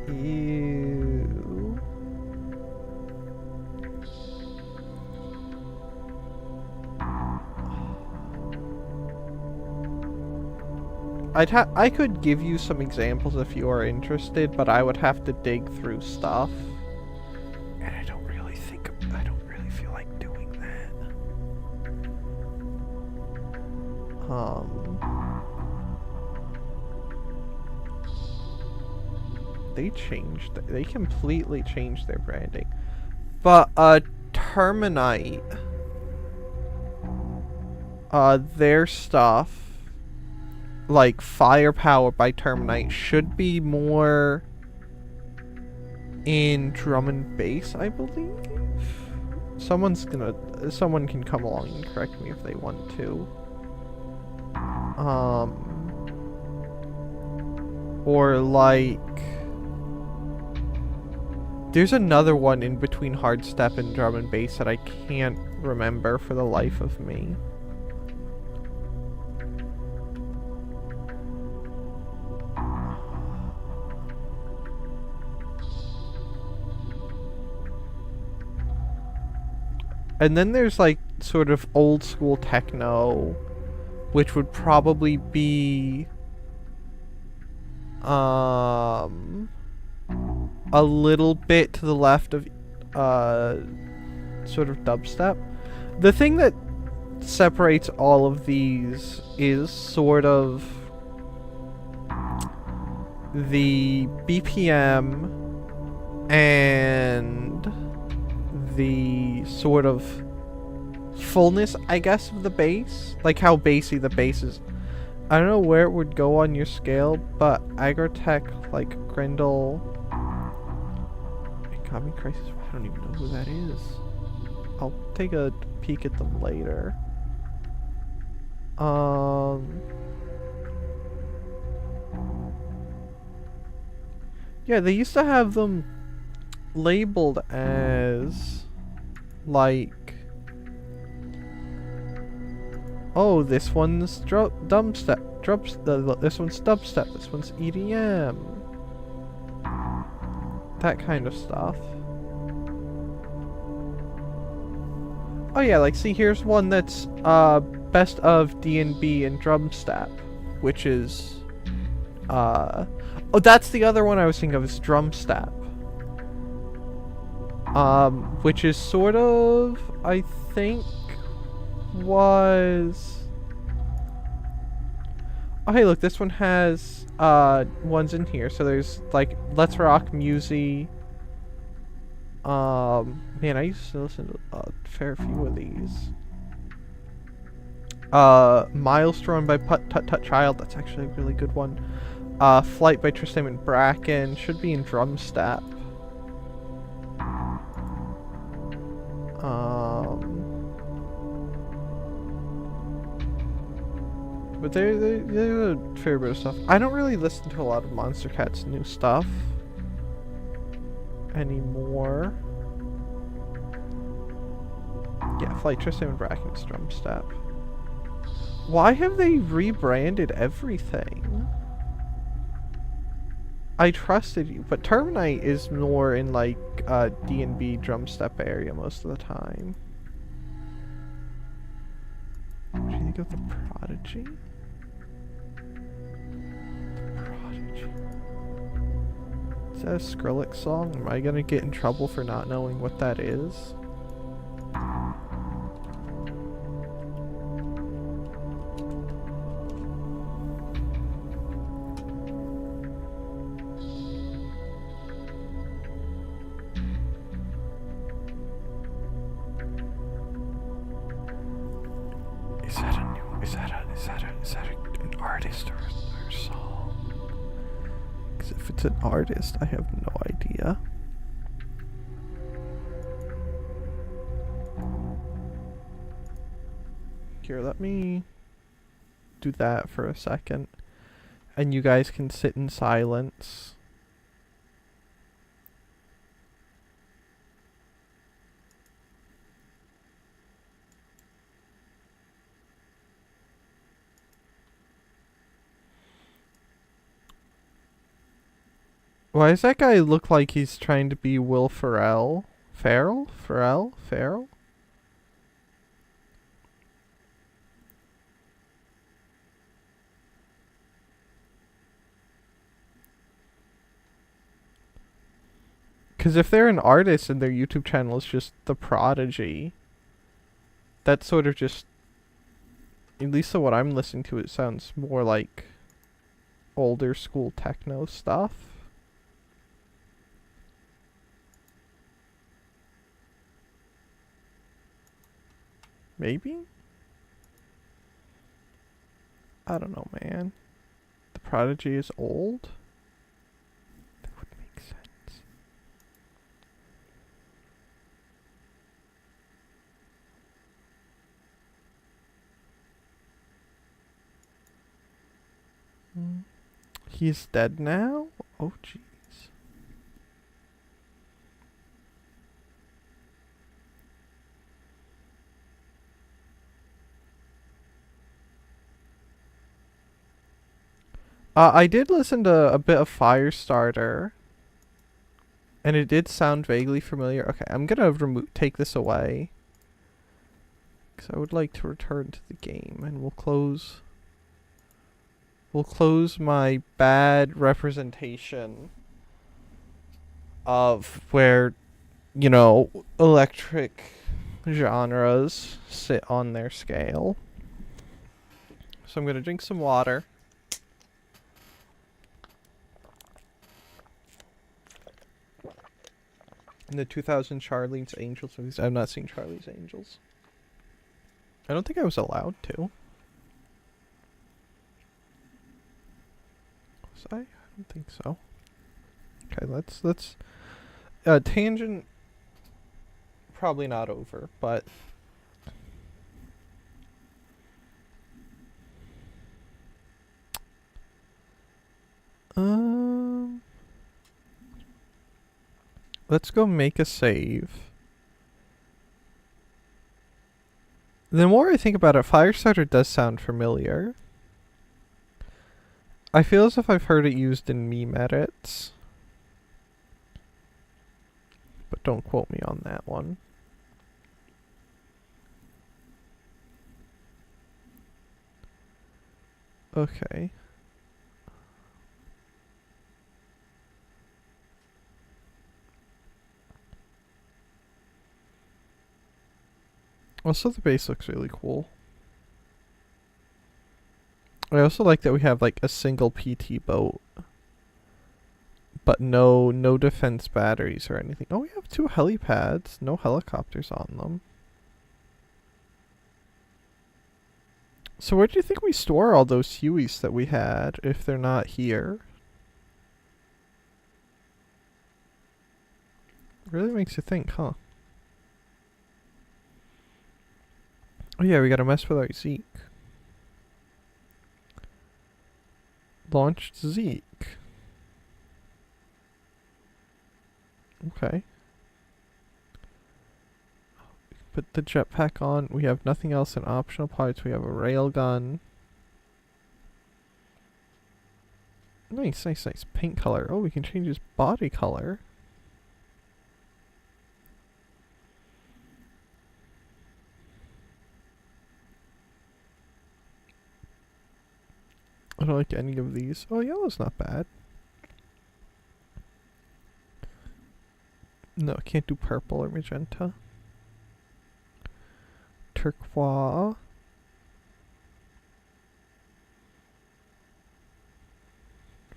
A: Ew. I could give you some examples if you are interested, but I would have to dig through stuff. And I don't really feel like doing that. They completely changed their branding. But Terminite, their stuff, like Firepower by Terminite, should be more in drum and bass, I believe. Someone can come along and correct me if they want to. Or like, there's another one in between hardstep and drum and bass that I can't remember for the life of me. And then there's like sort of old school techno, which would probably be a little bit to the left of sort of dubstep. The thing that separates all of these is sort of the BPM and the sort of fullness, I guess, of the bass. Like how bassy the bass is. I don't know where it would go on your scale, but Agrotech, like Grendel, Kami Crisis, I don't even know who that is. I'll take a peek at them later. Yeah, they used to have them labeled as like, oh, this one's dubstep, this one's dubstep, this one's EDM, that kind of stuff. Oh yeah, like, see, here's one that's best of D&B and drumstep, which is oh, that's the other one I was thinking of, is drumstep. Which is sort of, I think, was... Oh, hey, look, this one has, ones in here. So there's, like, Let's Rock Musy. Man, I used to listen to a fair few of these. Milestone by Tut Tut Child, that's actually a really good one. Flight by Tristan and Bracken, should be in drumstep. But there's a fair bit of stuff. I don't really listen to a lot of Monster Cat's new stuff anymore. Yeah, Flight Tristan and Bracken's drumstep. Why have they rebranded everything? I trusted you, but Terminite is more in like D&B drumstep area most of the time. What do you think of the Prodigy? The Prodigy. Is that a Skrillex song? Am I gonna get in trouble for not knowing what that is? It's an artist, I have no idea. Here, let me do that for a second, and you guys can sit in silence. Why does that guy look like he's trying to be Will Ferrell? Ferrell? Because if they're an artist and their YouTube channel is just The Prodigy, that's sort of just, at least to what I'm listening to, it sounds more like older school techno stuff. Maybe? I don't know, man. The Prodigy is old? That would make sense. He's dead now? Oh, jeez. I did listen to a bit of Firestarter, and it did sound vaguely familiar. Okay, I'm gonna take this away, because I would like to return to the game, and we'll close my bad representation of where, you know, electric genres sit on their scale. So I'm gonna drink some water. In the 2000 Charlie's Angels movies. I've not seen Charlie's Angels. I don't think I was allowed to. Was I? I don't think so. Okay, let's tangent probably not over, but let's go make a save. The more I think about it, Firestarter does sound familiar. I feel as if I've heard it used in meme edits. But don't quote me on that one. Okay. Also, the base looks really cool. I also like that we have like a single PT boat, but no defense batteries or anything. Oh, we have 2 helipads, no helicopters on them. So where do you think we store all those Hueys that we had if they're not here? Really makes you think, huh? Oh yeah, we gotta mess with our Zeke. Launched Zeke. Okay. Put the jetpack on. We have nothing else in optional parts. We have a railgun. Nice. Paint color. Oh, we can change his body color. I don't like any of these. Oh, yellow's not bad. No, I can't do purple or magenta. Turquoise.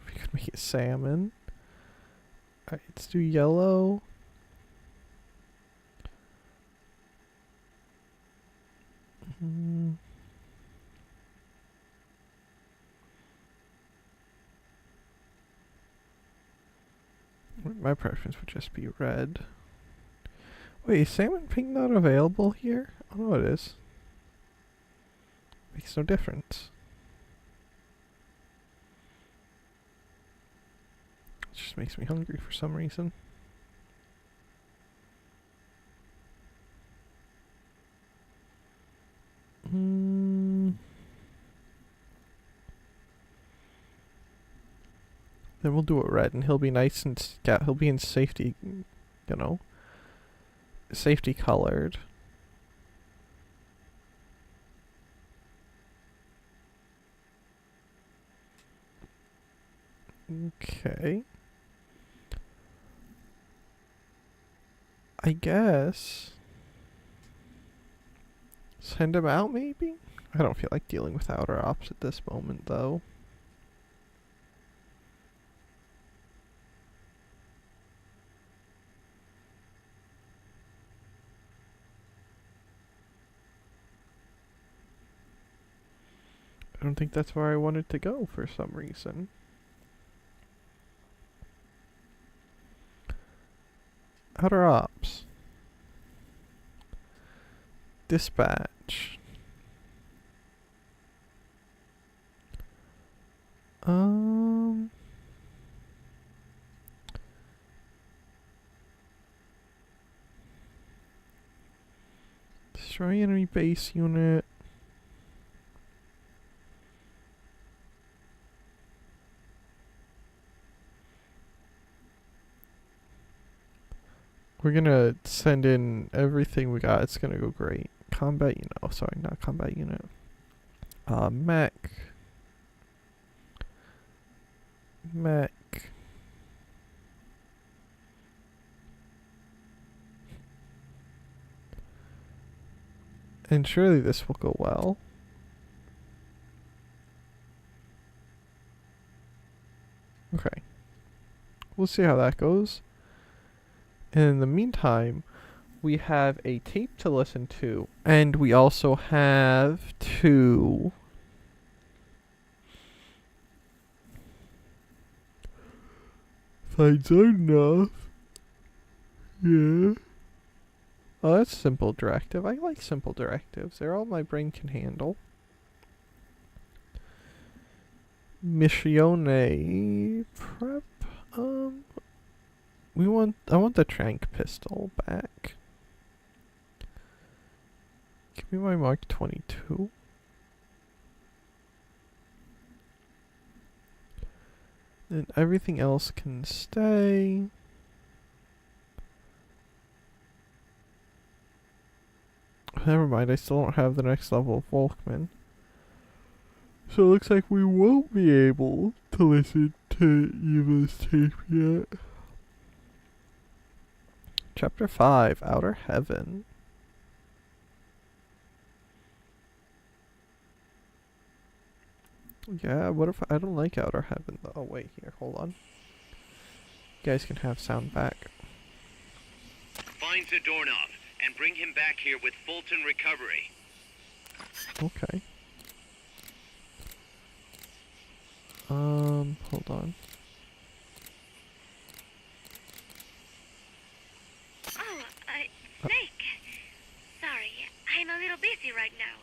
A: We could make it salmon. Alright, let's do yellow. My preference would just be red. Wait, is salmon pink not available here? Oh no, it is. Makes no difference. It just makes me hungry for some reason. Then we'll do it red, and he'll be nice and he'll be in safety, you know, safety colored. Okay. I guess send him out, maybe? I don't feel like dealing with outer ops at this moment, though. I don't think that's where I wanted to go for some reason. Outer ops. Dispatch. Destroy enemy base unit. We're gonna send in everything we got. It's gonna go great. Combat unit. Oh, sorry, not combat unit. Mech. Mech. And surely this will go well. Okay. We'll see how that goes. And in the meantime, we have a tape to listen to. And we also have to find enough. Yeah. Oh, that's simple directive. I like simple directives. They're all my brain can handle. Missione prep. I want the trank pistol back. Give me my Mark 22. And everything else can stay. Never mind, I still don't have the next level of Volkman. So it looks like we won't be able to listen to Eva's tape yet. Chapter 5, Outer Heaven. Yeah, what if I don't like Outer Heaven though? Oh wait, here, hold on. You guys can have sound back.
B: Find Zadornov and bring him back here with Fulton recovery.
A: Okay. Hold on.
D: Oh, Snake. Sorry, I'm a little busy right now.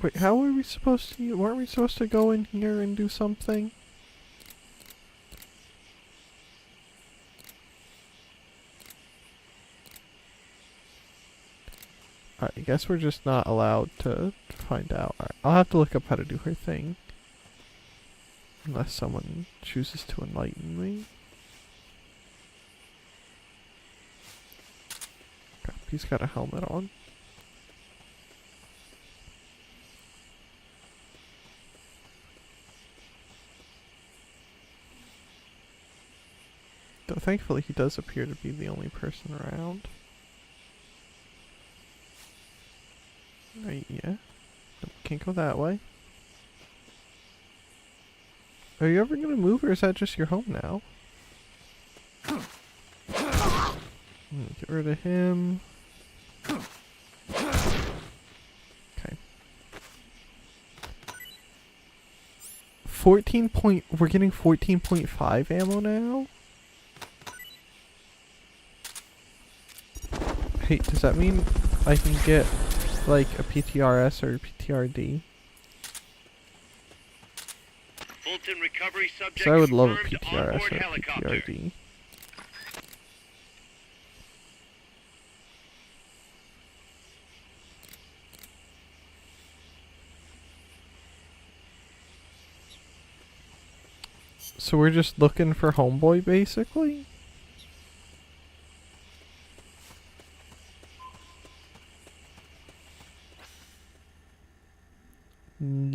A: Wait, how were we supposed to... Weren't we supposed to go in here and do something? Alright, I guess we're just not allowed to find out. Alright, I'll have to look up how to do her thing. Unless someone chooses to enlighten me. Crap, he's got a helmet on. Though thankfully he does appear to be the only person around. Right, yeah. Nope, can't go that way. Are you ever gonna move, or is that just your home now? Get rid of him. Okay. 14 point... We're getting 14.5 ammo now? Hey, does that mean I can get, like, a PTRS or a PTRD?
B: Fulton recovery subject
A: So I would love a
B: confirmed
A: PTRS
B: onboard
A: or a
B: helicopter.
A: PTRD. So we're just looking for Homeboy, basically?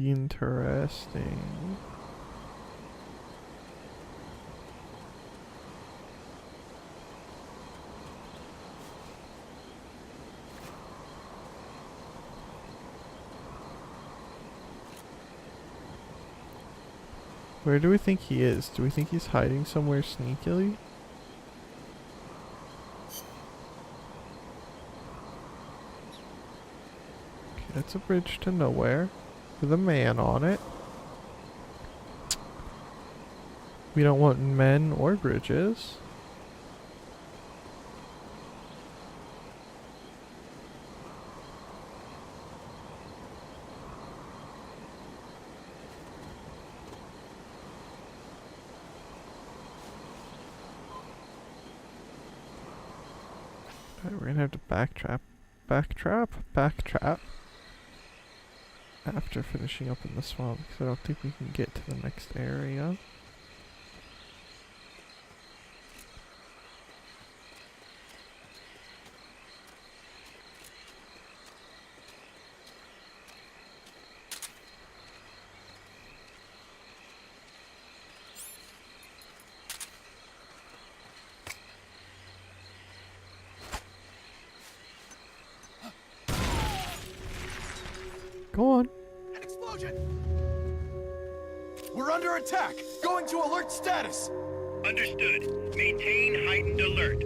A: Interesting. Where do we think he is? Do we think he's hiding somewhere sneakily? Okay, that's a bridge to nowhere with a man on it. We don't want men or bridges. Alright, we're gonna have to backtrap after finishing up in the swamp because I don't think we can get to the next area. Go on.
E: An explosion! We're under attack! Going to alert status!
B: Understood. Maintain heightened alert.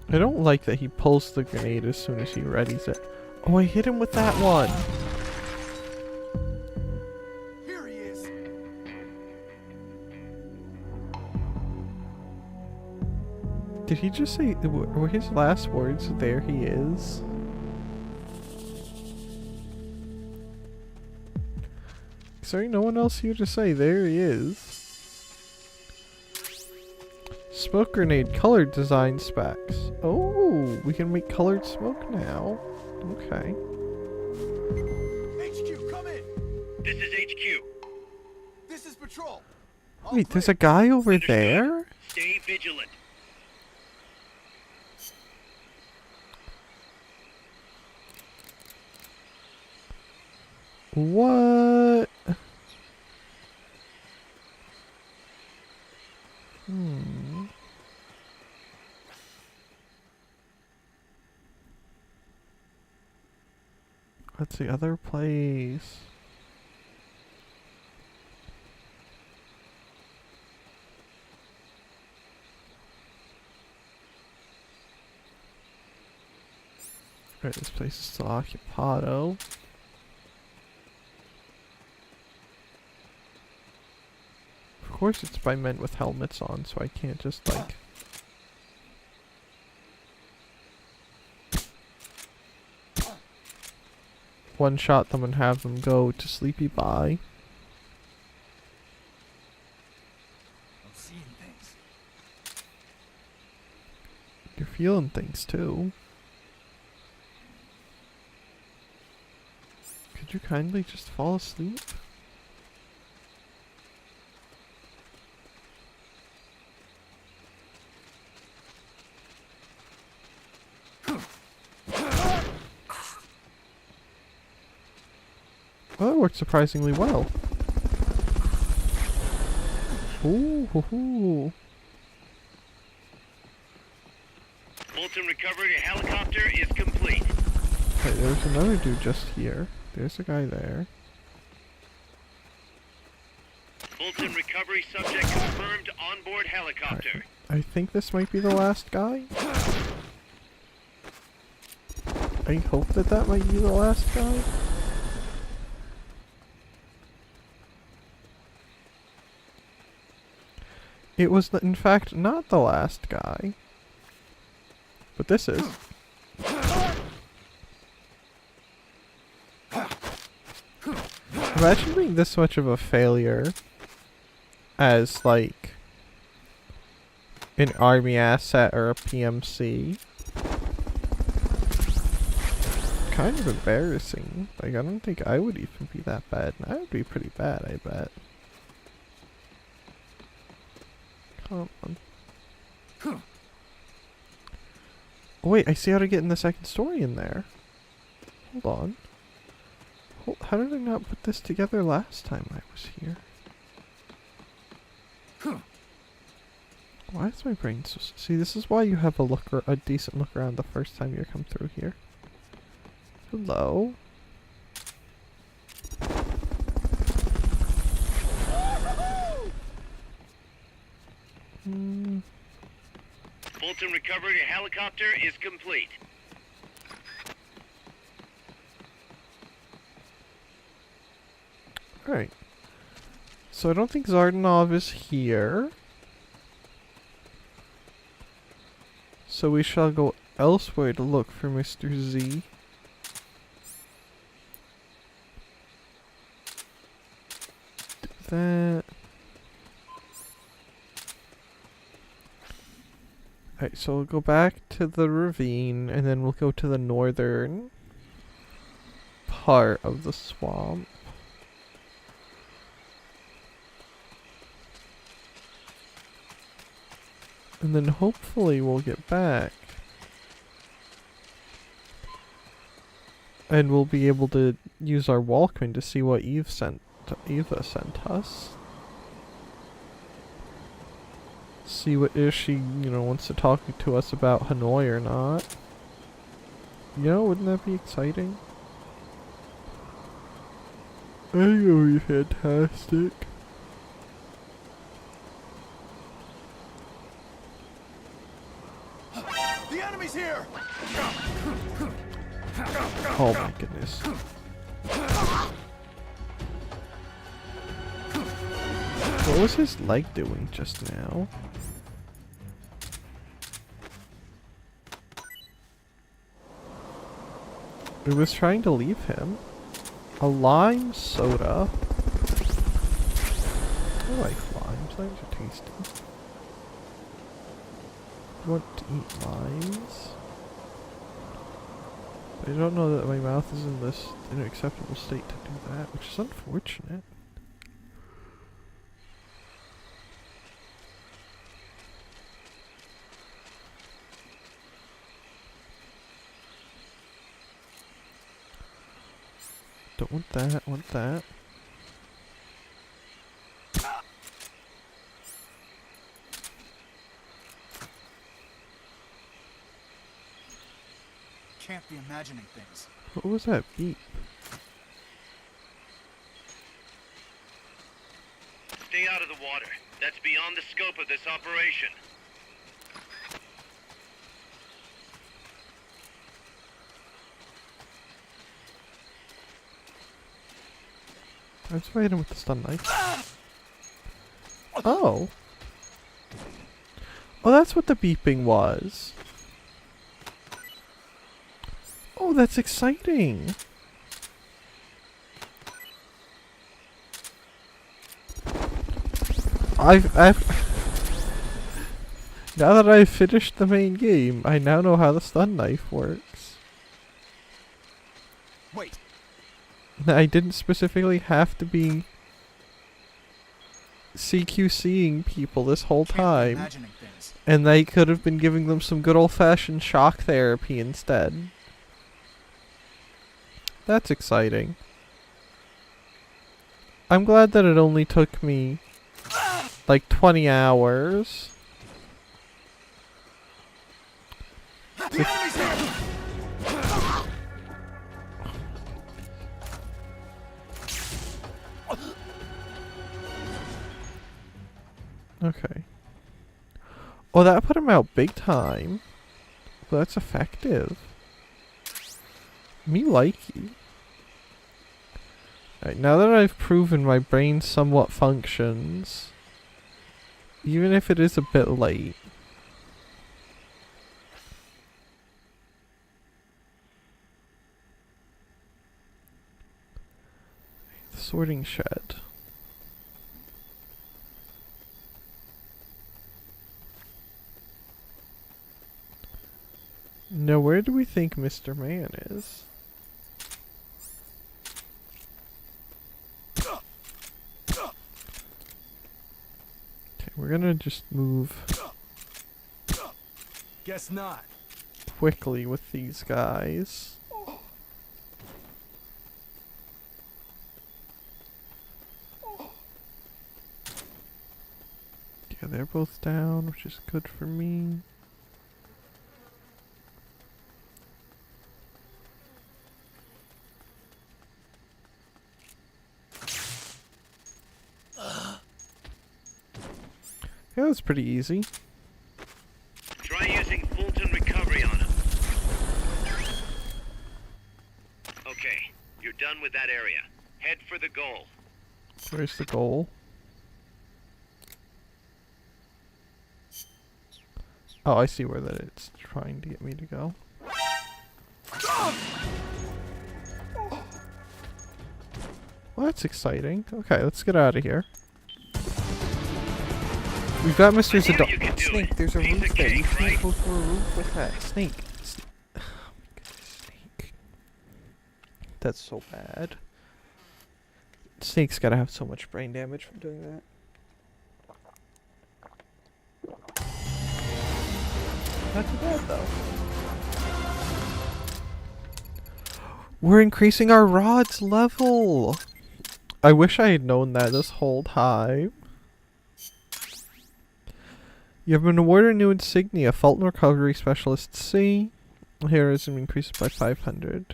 A: I don't like that he pulls the grenade as soon as he readies it. Oh, I hit him with that one.
E: Here he is!
A: Did he just say, were his last words, there he is? Is there no one else here to say, there he is? Smoke grenade, colored design specs. Oh, we can make colored smoke now. Okay.
E: HQ, come in!
B: This is HQ.
E: This is patrol!
A: Wait, there's a guy over there?
B: Stay vigilant.
A: What? What's the other place? Right, this place is still occupado. Of course it's by men with helmets on, so I can't just like... one-shot them and have them go to sleepy bye.
E: I'm seeing things.
A: You're feeling things too. Could you kindly just fall asleep? Well, that worked surprisingly well. Ooh, hoo, hoo.
B: Fulton recovery helicopter is complete.
A: Okay, there's another dude just here. There's a guy there.
B: Fulton recovery subject confirmed onboard helicopter.
A: I think this might be the last guy. I hope that that might be the last guy. It was, in fact, not the last guy. But this is. Imagine being this much of a failure as, like, an army asset or a PMC. Kind of embarrassing. Like, I don't think I would even be that bad. I would be pretty bad, I bet. Come on. Oh, wait, I see how to get in the second story in there. Hold on. How did I not put this together last time I was here? Why is my brain so... See, this is why you have a decent look around the first time you come through here. Hello?
B: Fulton recovery helicopter is complete.
A: Alright. So I don't think Zardanov is here. So we shall go elsewhere to look for Mr. Z. Do that. Alright, so we'll go back to the ravine, and then we'll go to the northern part of the swamp. And then hopefully we'll get back. And we'll be able to use our Walkman to see what Eva sent us. See what if she, wants to talk to us about Hanoi or not. Wouldn't that be exciting? I think it would be fantastic.
E: The enemy's here!
A: Oh my goodness. What was his leg doing just now? It was trying to leave him. A lime soda. I like limes. Limes are tasty. I want to eat limes. I don't know that my mouth is in an acceptable state to do that, which is unfortunate. Don't want that, want that.
E: Can't be imagining things.
A: What was that beep?
B: Stay out of the water. That's beyond the scope of this operation.
A: Let's fight him with the stun knife. Oh. Oh, that's what the beeping was. Oh, that's exciting. Now that I've finished the main game, I now know how the stun knife works.
E: Wait.
A: I didn't specifically have to be CQCing people this whole time. And they could have been giving them some good old-fashioned shock therapy instead. That's exciting. I'm glad that it only took me like 20 hours. Okay. Oh, that put him out big time. Well, that's effective. Me like you. Alright, now that I've proven my brain somewhat functions, even if it is a bit late. The sorting shed. Now, where do we think Mr. Man is? Okay, we're gonna just move
E: Guess not.
A: quickly with these guys. Yeah, they're both down, which is good for me. Yeah, that's pretty easy.
B: Try using Fulton recovery on him. Okay, you're done with that area. Head for the goal.
A: Where's the goal? Oh, I see where that it's trying to get me to go. Well, that's exciting. Okay, let's get out of here. We've got Mr.
B: I knew
A: Zadok.
B: you could do
A: Snake,
B: it.
A: there's a
B: Piece
A: roof
B: of
A: there. You
B: cake,
A: can't
B: right?
A: go through a roof with that. Snake. Oh my goodness, Snake. That's so bad. Snake's gotta have so much brain damage from doing that. Not too bad though. We're increasing our rod's level. I wish I had known that this whole time. You have been awarded a new insignia, Fault and Recovery Specialist C. Heroism increases by 500.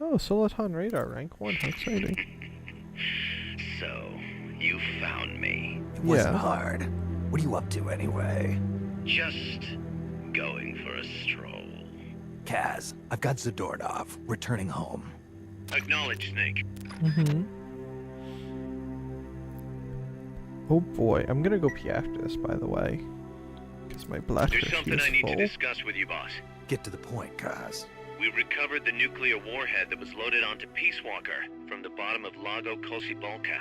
A: Oh, Soliton Radar, rank 1, how exciting.
B: So, you found me.
C: It wasn't
A: Yeah.
C: hard. What are you up to anyway?
B: Just going for a stroll.
C: Kaz, I've got Zadornov returning home.
B: Acknowledge, Snake.
A: Mm-hmm. Oh boy, I'm gonna go pee after this, by the way. Because my bladder
B: There's something
A: is
B: I need
A: full.
B: to discuss with you, boss.
C: Get to the point, Kaz.
B: We recovered the nuclear warhead that was loaded onto Peace Walker from the bottom of Lago Kosibolka.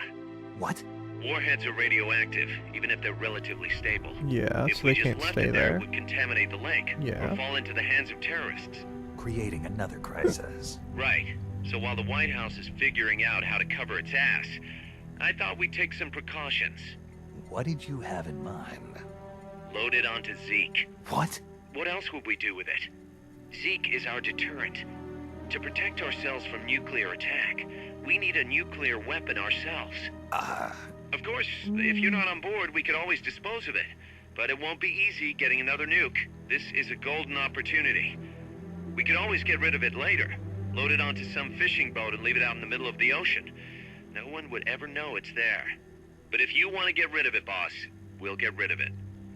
C: What?
B: Warheads are radioactive, even if they're relatively stable.
A: Yeah,
B: If
A: so
B: we
A: they
B: just
A: can't
B: left
A: stay
B: it there,
A: there.
B: it would contaminate the lake,
A: Yeah.
B: or fall into the hands of terrorists.
C: Creating another crisis.
B: Right. So while the White House is figuring out how to cover its ass, I thought we'd take some precautions.
C: What did you have in mind?
B: Load it onto Zeke.
C: What?
B: What else would we do with it? Zeke is our deterrent. To protect ourselves from nuclear attack, we need a nuclear weapon ourselves. Of course, if you're not on board, we could always dispose of it. But it won't be easy getting another nuke. This is a golden opportunity. We could always get rid of it later. Load it onto some fishing boat and leave it out in the middle of the ocean. No one would ever know it's there. But if you want to get rid of it, boss, we'll get rid of it.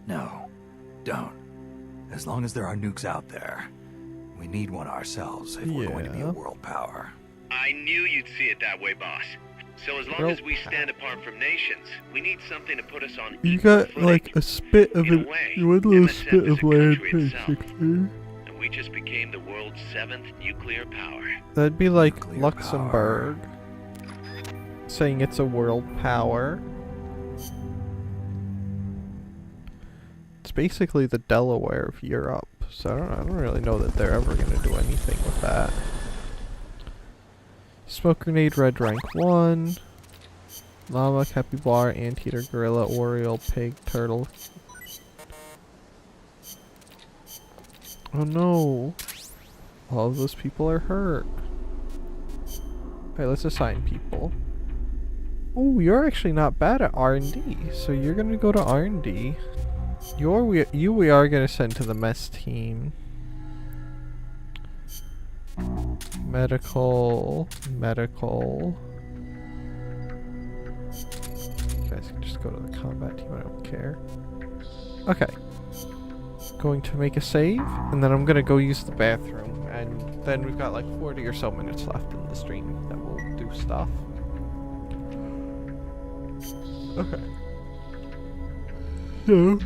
C: No. Don't. As long as there are nukes out there, we need one ourselves if we're going to be
A: Yeah.
C: a world power.
B: I knew you'd see it that way, boss. So as long
A: Well,
B: as we stand apart from nations, we need something to put us on
A: You
B: equal
A: got
B: footing.
A: like a spit of
B: In a
A: it.
B: way,
A: You want a little
B: MSF
A: spit
B: is
A: of
B: a
A: land,
B: country itself.
A: basically.
B: And we just became the world's 7th nuclear power.
A: That'd be like
C: Nuclear
A: Luxembourg saying it's a world power. It's basically the Delaware of Europe, so I don't really know that they're ever gonna do anything with that. Smoke grenade, red rank 1. Llama, capybara, anteater, gorilla, oriole, pig, turtle. Oh no! All of those people are hurt. Alright, let's assign people. Ooh, you're actually not bad at R&D, so you're gonna go to R&D. We are gonna send to the mess team. Medical. You guys can just go to the combat team, I don't care. Okay. Going to make a save, and then I'm gonna go use the bathroom, and then we've got like 40 or so minutes left in the stream that we'll do stuff. Okay. So,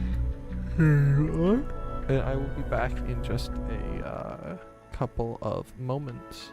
A: here you are. And I will be back in just a couple of moments.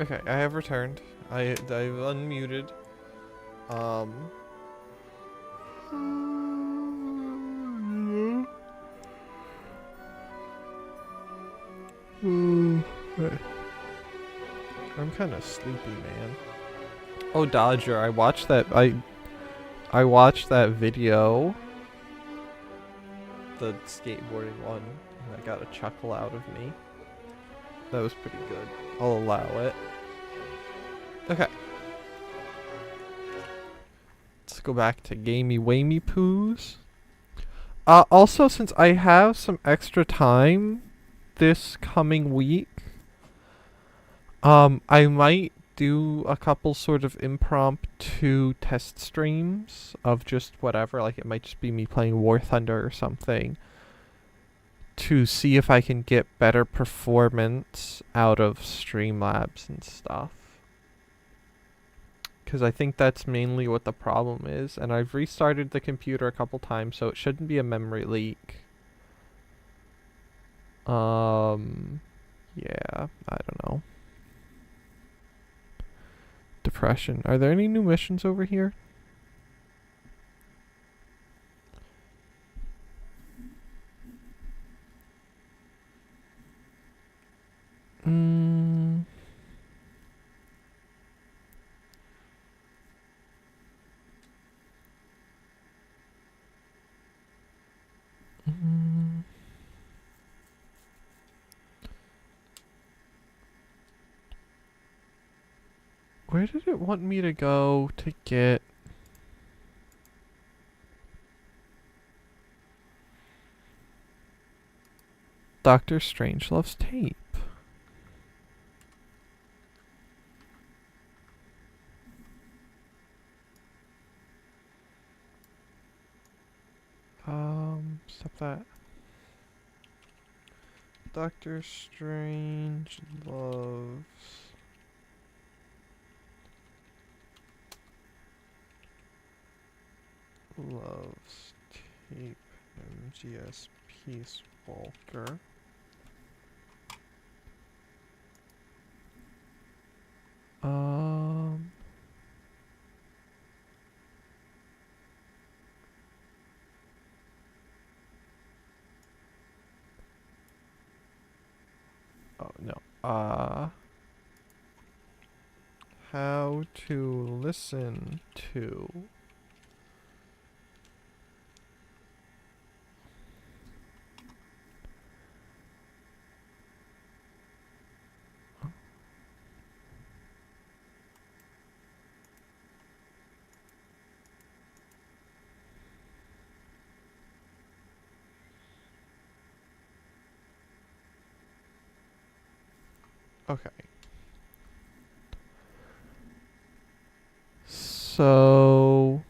A: Okay, I have returned. I've unmuted. I'm kind of sleepy, man. Oh, Dodger, I watched that. I watched that video, the skateboarding one, and I got a chuckle out of me. That was pretty good. I'll allow it. Okay. Let's go back to Gamey Wamey Poos. Also, since I have some extra time this coming week, I might do a couple sort of impromptu test streams of just whatever. Like, it might just be me playing War Thunder or something, to see if I can get better performance out of Streamlabs and stuff. Because I think that's mainly what the problem is. And I've restarted the computer a couple times, so it shouldn't be a memory leak. Yeah, I don't know. Depression. Are there any new missions over here? Where did it want me to go to get... Dr. Strangelove's tape? Stop that. Doctor Strange loves tape. MGS Peace Walker. Oh no. How to listen to okay. So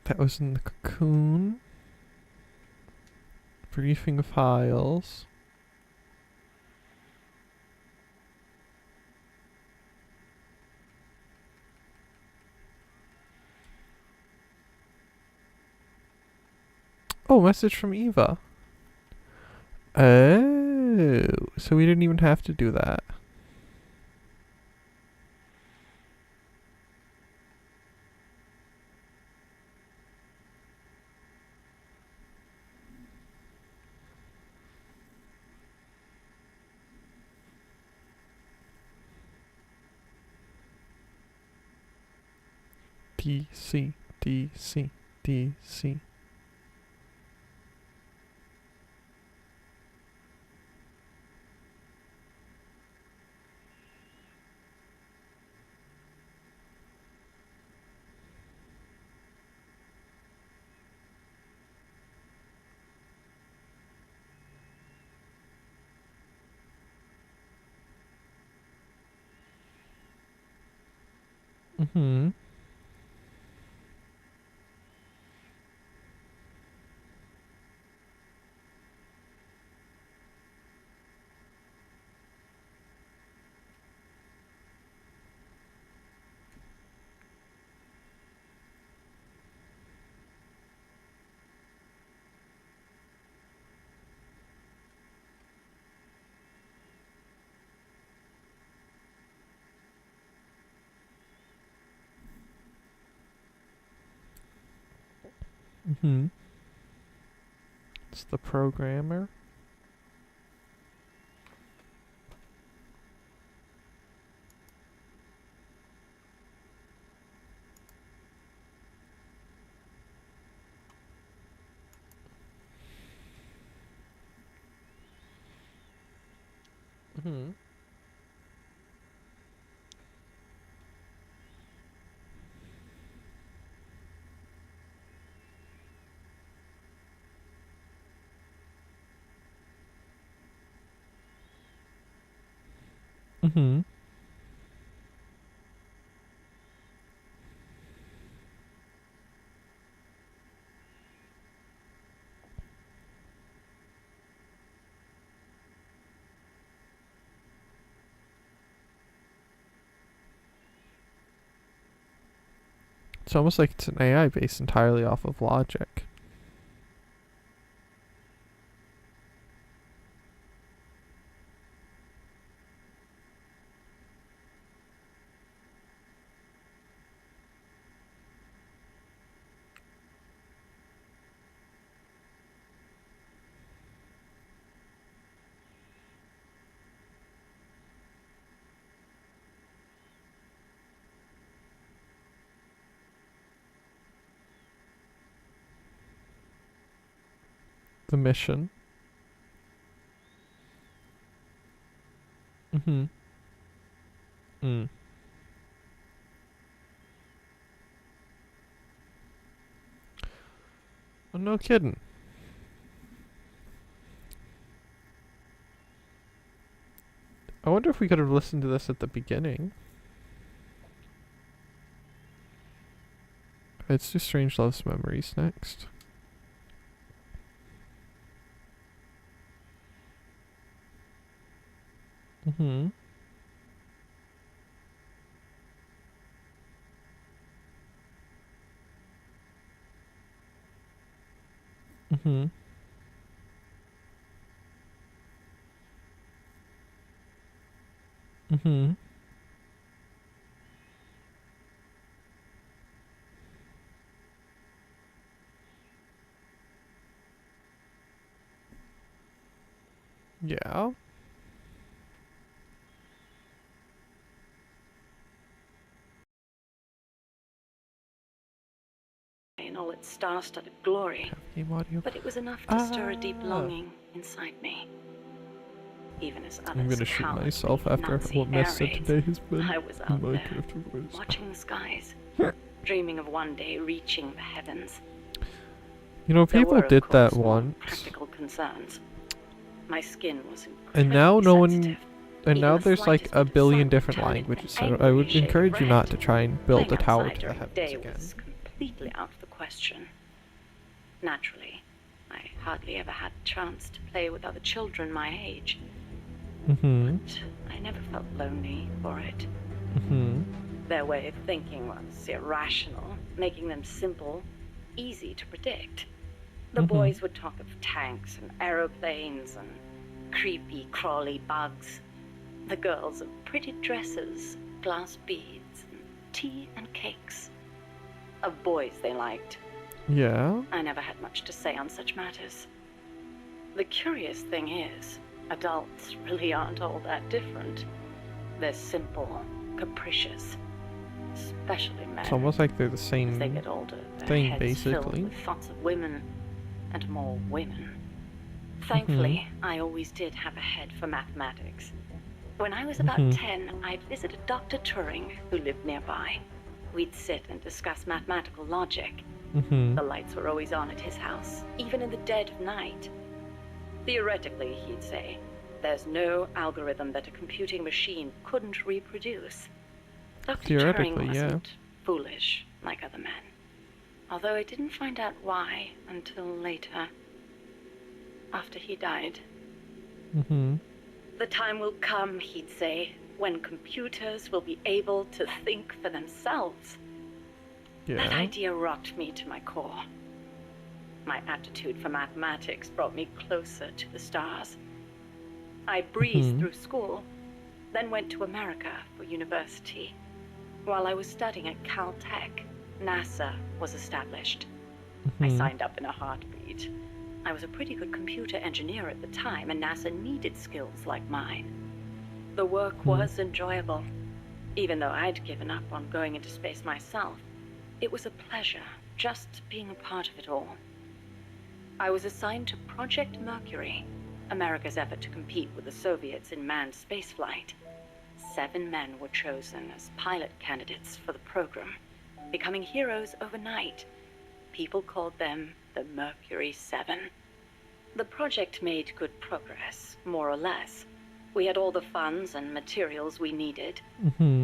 A: that was in the cocoon. Briefing files. Oh, message from Eva. Oh, so we didn't even have to do that. DC, DC, DC. Mm-hmm. Mm-hmm. It's the programmer. Mm-hmm. Mm-hmm. It's almost like it's an AI based entirely off of logic. The mission. Mm-hmm. Mm. Oh, no kidding. I wonder if we could have listened to this at the beginning. Let's do Strange Love's Memories next. Mm-hmm. Mm-hmm. Mm-hmm. Yeah.
F: In all its star-studded glory,
A: Game audio.
F: but it was enough to stir a deep longing inside me. Even as others
A: I'm gonna shoot
F: cowered
A: myself
F: beneath
A: after
F: Nazi
A: what Mess
F: air
A: said
F: raids,
A: today has been
F: I was out there,
A: Minecraft voice.
F: watching the skies, dreaming of one day reaching the heavens.
A: You know,
F: There
A: people
F: were, of
A: did that
F: course, more
A: once,
F: practical concerns. My skin was
A: and now
F: incredibly
A: no one.
F: sensitive.
A: And now
F: Even the
A: there's like
F: slightest
A: a
F: bit of
A: billion
F: sun
A: different
F: turned it
A: languages,
F: an
A: so I would
F: angry shade of
A: encourage you not
F: red.
A: to try and build
F: Playing
A: a tower
F: outside
A: to the
F: during
A: heavens
F: day
A: again.
F: was completely out of the question. Naturally, I hardly ever had a chance to play with other children my age.
A: Mm-hmm.
F: But I never felt lonely for it.
A: Mm-hmm.
F: Their way of thinking was irrational, making them simple, easy to predict. The boys would talk of tanks and aeroplanes and creepy, crawly bugs. The girls of pretty dresses, glass beads, and tea and cakes. Of boys they liked.
A: Yeah.
F: I never had much to say on such matters. The curious thing is, adults really aren't all that different. They're simple, capricious, especially men.
A: It's almost like they're the
F: As they
A: same
F: get older, their
A: thing,
F: heads filled
A: basically.
F: with thoughts of women, and more women. Thankfully, I always did have a head for mathematics. When I was about 10, I'd visit a Dr. Turing who lived nearby. We'd sit and discuss mathematical logic.
A: Mm-hmm.
F: The lights were always on at his house, even in the dead of night. Theoretically, he'd say, there's no algorithm that a computing machine couldn't reproduce. Dr.
A: Theoretically,
F: Turing
A: yeah.
F: wasn't foolish like other men. Although I didn't find out why until later, after he died.
A: Mm-hmm.
F: The time will come, he'd say, when computers will be able to think for themselves. That
A: Yeah.
F: idea rocked me to my core. My aptitude for mathematics brought me closer to the stars. I breezed through school, then went to America for university. While I was studying at Caltech, NASA was established. I signed up in a heartbeat. I was a pretty good computer engineer at the time, and NASA needed skills like mine. The work was enjoyable. Even though I'd given up on going into space myself, it was a pleasure just being a part of it all. I was assigned to Project Mercury, America's effort to compete with the Soviets in manned spaceflight. 7 men were chosen as pilot candidates for the program, becoming heroes overnight. People called them the Mercury 7. The project made good progress, more or less. We had all the funds and materials we needed.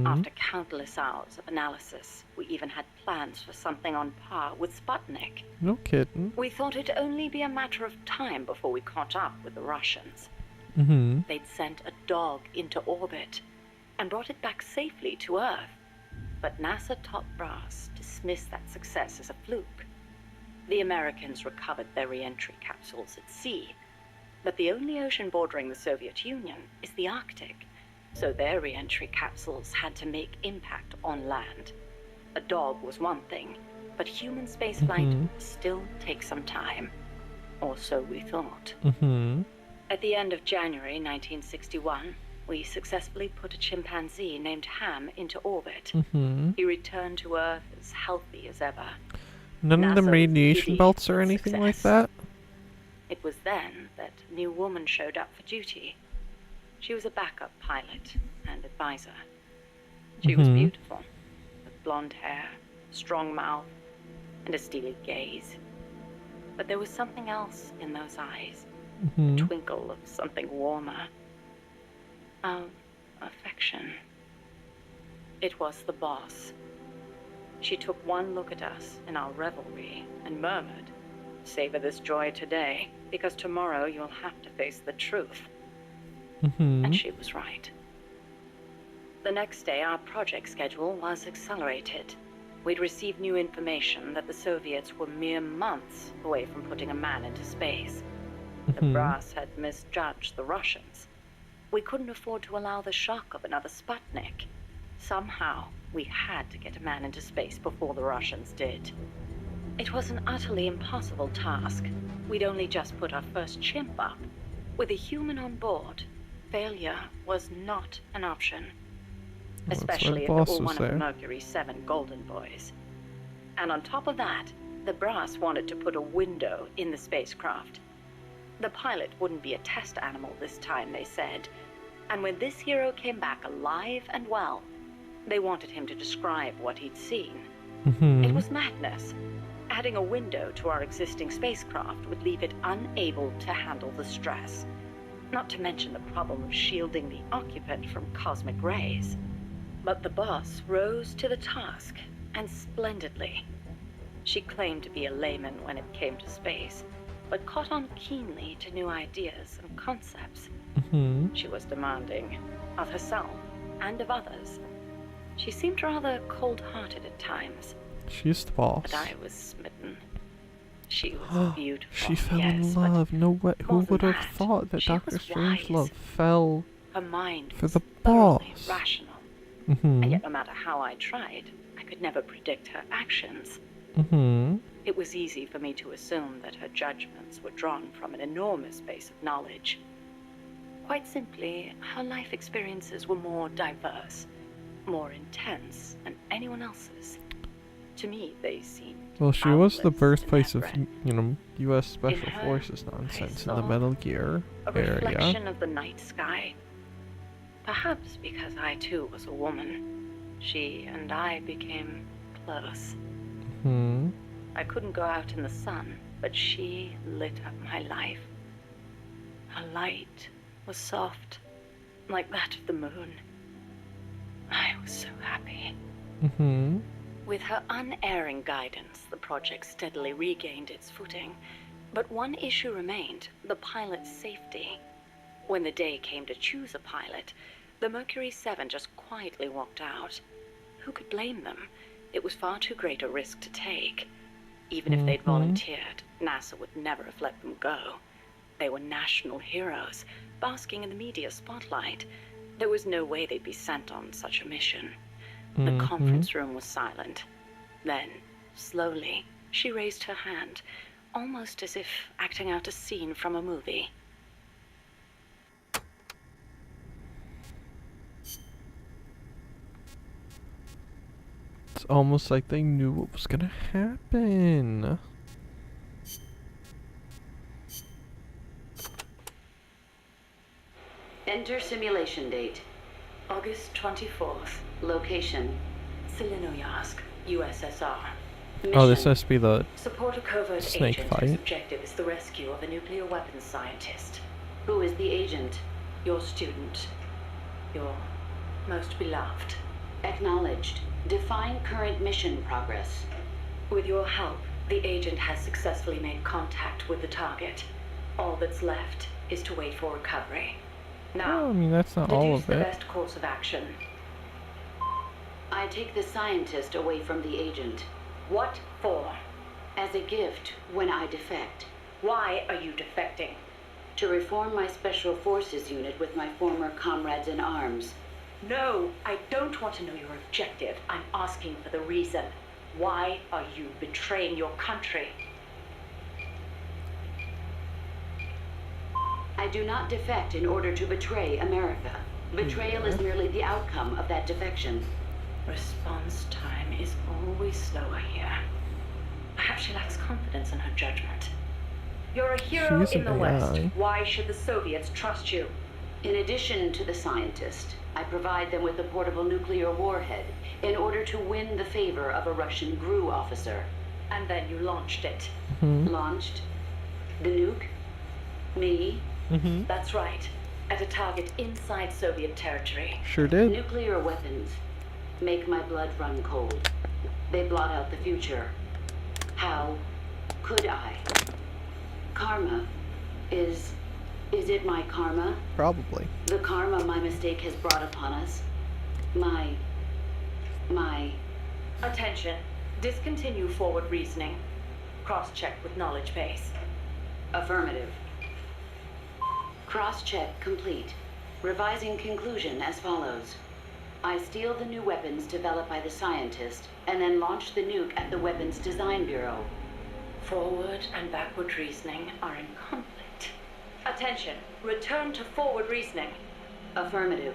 F: After countless hours of analysis, we even had plans for something on par with Sputnik.
A: No kidding.
F: We thought it'd only be a matter of time before we caught up with the Russians. They'd sent a dog into orbit and brought it back safely to Earth. But NASA top brass dismissed that success as a fluke. The Americans recovered their re-entry capsules at sea, but the only ocean bordering the Soviet Union is the Arctic, so their re-entry capsules had to make impact on land. A dog was one thing, but human spaceflight still takes some time. Or so we thought. At the end of January 1961, we successfully put a chimpanzee named Ham into orbit. He returned to Earth as healthy as ever.
A: None of them
F: NASA was
A: radiation
F: giddy
A: belts or
F: with
A: anything like
F: success.
A: that?
F: It was then that a new woman showed up for duty. She was a backup pilot and advisor. She was beautiful, with blonde hair, strong mouth, and a steely gaze. But there was something else in those eyes, a twinkle of something warmer, of affection. It was the boss. She took one look at us in our revelry and murmured, "Savor this joy today, because tomorrow you'll have to face the truth." And she was right. The next day, our project schedule was accelerated. We'd received new information that the Soviets were mere months away from putting a man into space. The brass had misjudged the Russians. We couldn't afford to allow the shock of another Sputnik. Somehow, we had to get a man into space before the Russians did. It was an utterly impossible task. We'd only just put our first chimp up. With a human on board, failure was not an option.
A: Well,
F: Especially if it
A: boss
F: were
A: was
F: one of the
A: there.
F: Mercury 7 Golden Boys. And on top of that, the brass wanted to put a window in the spacecraft. The pilot wouldn't be a test animal this time, they said. And when this hero came back alive and well, they wanted him to describe what he'd seen. It was madness. Adding a window to our existing spacecraft would leave it unable to handle the stress. Not to mention the problem of shielding the occupant from cosmic rays. But the boss rose to the task, and splendidly. She claimed to be a layman when it came to space, but caught on keenly to new ideas and concepts. She was demanding, of herself and of others. She seemed rather cold-hearted at times,
A: She's the boss.
F: but I was smitten. She was beautiful,
A: She fell
F: yes,
A: in
F: but
A: love. No way. Who
F: more than
A: would have
F: that,
A: thought that
F: she
A: Dr.
F: was
A: Strangelove
F: wise.
A: fell
F: her mind
A: for
F: was
A: the
F: thoroughly
A: boss?
F: rational. And yet, no matter how I tried, I could never predict her actions. It was easy for me to assume that her judgments were drawn from an enormous base of knowledge. Quite simply, her life experiences were more diverse, more intense than anyone else's. To me, they seemed
A: Well, she was the
F: boundless
A: birthplace
F: in
A: of,
F: that breadth.
A: you know, U.S. Special
F: her,
A: Forces
F: I
A: nonsense in the
F: saw
A: Metal Gear
F: A
A: area.
F: reflection of the night sky. Perhaps because I too was a woman, she and I became close. I couldn't go out in the sun, but she lit up my life. Her light was soft, like that of the moon. I was so happy. With her unerring guidance, the project steadily regained its footing. But one issue remained, the pilot's safety. When the day came to choose a pilot, the Mercury 7 just quietly walked out. Who could blame them? It was far too great a risk to take. Even if they'd volunteered, NASA would never have let them go. They were national heroes, basking in the media spotlight. There was no way they'd be sent on such a mission. The conference room was silent. Then, slowly, She raised her hand, almost as if acting out a scene from a movie.
A: It's almost like they knew what was gonna happen.
F: Enter simulation date. August 24th. Location. Selenoyarsk, USSR.
A: Oh, this must be the
F: Support a covert
A: snake
F: agent whose
A: fight.
F: objective is the rescue of a nuclear weapons scientist. Who is the agent? Your student. Your most beloved. Acknowledged. Define current mission progress. With your help, the agent has successfully made contact with the target. All that's left is to wait for recovery. Now,
A: Oh, I mean, that's not all
F: deduce
A: of
F: the
A: it.
F: best course of action. I take the scientist away from the agent. What for? As a gift when I defect. Why are you defecting? To reform my special forces unit with my former comrades in arms. No, I don't want to know your objective. I'm asking for the reason. Why are you betraying your country? I do not defect in order to betray America. Betrayal is merely the outcome of that defection. Response time is always slower here. Perhaps she lacks confidence in her judgment. You're a hero
A: She's
F: in the
A: an
F: West.
A: AI.
F: Why should the Soviets trust you? In addition to the scientist, I provide them with a portable nuclear warhead in order to win the favor of a Russian GRU officer. And then you launched it. Launched? The nuke? Me? That's right. At a target inside Soviet territory.
A: Sure did.
F: Nuclear weapons make my blood run cold. They blot out the future. How could I? Karma. Is it my karma?
A: Probably.
F: The karma my mistake has brought upon us? My... Attention. Discontinue forward reasoning. Cross-check with knowledge base. Affirmative. Cross-check complete. Revising conclusion as follows. I steal the new weapons developed by the scientist, and then launch the nuke at the Weapons Design Bureau. Forward and backward reasoning are in conflict. Attention. Return to forward reasoning. Affirmative.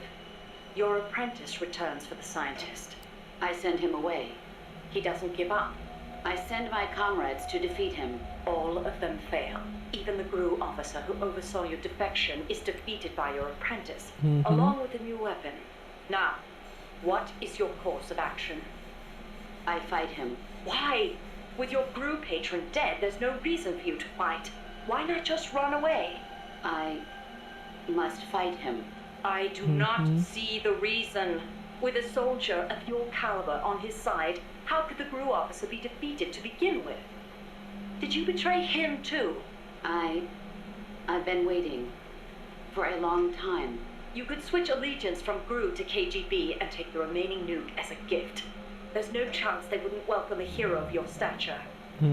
F: Your apprentice returns for the scientist. I send him away. He doesn't give up. I send my comrades to defeat him. All of them fail. Even the GRU officer who oversaw your defection is defeated by your apprentice, along with a new weapon. Now, what is your course of action? I fight him. Why? With your GRU patron dead, there's no reason for you to fight. Why not just run away? I must fight him. I do not see the reason. With a soldier of your caliber on his side, how could the GRU officer be defeated to begin with? Did you betray him too? I've been waiting for a long time. You could switch allegiance from GRU to KGB and take the remaining nuke as a gift. There's no chance they wouldn't welcome a hero of your stature.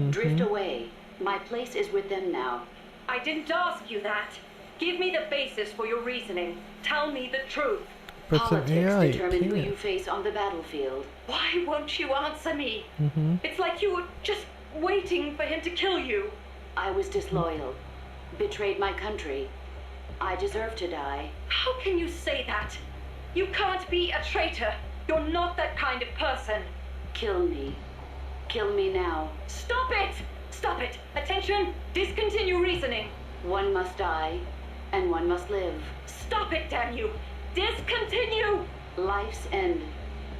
F: Drift away. My place is with them now. I didn't ask you that. Give me the basis for your reasoning. Tell me the truth.
A: But it's an
F: Politics
A: AI,
F: determine who
A: can't.
F: you face on the battlefield. Why won't you answer me? It's like you were just waiting for him to kill you. I was disloyal. Betrayed my country. I deserve to die. How can you say that? You can't be a traitor. You're not that kind of person. Kill me. Kill me now. Stop it! Stop it! Attention! Discontinue reasoning. One must die, and one must live. Stop it, damn you! Discontinue! Life's end.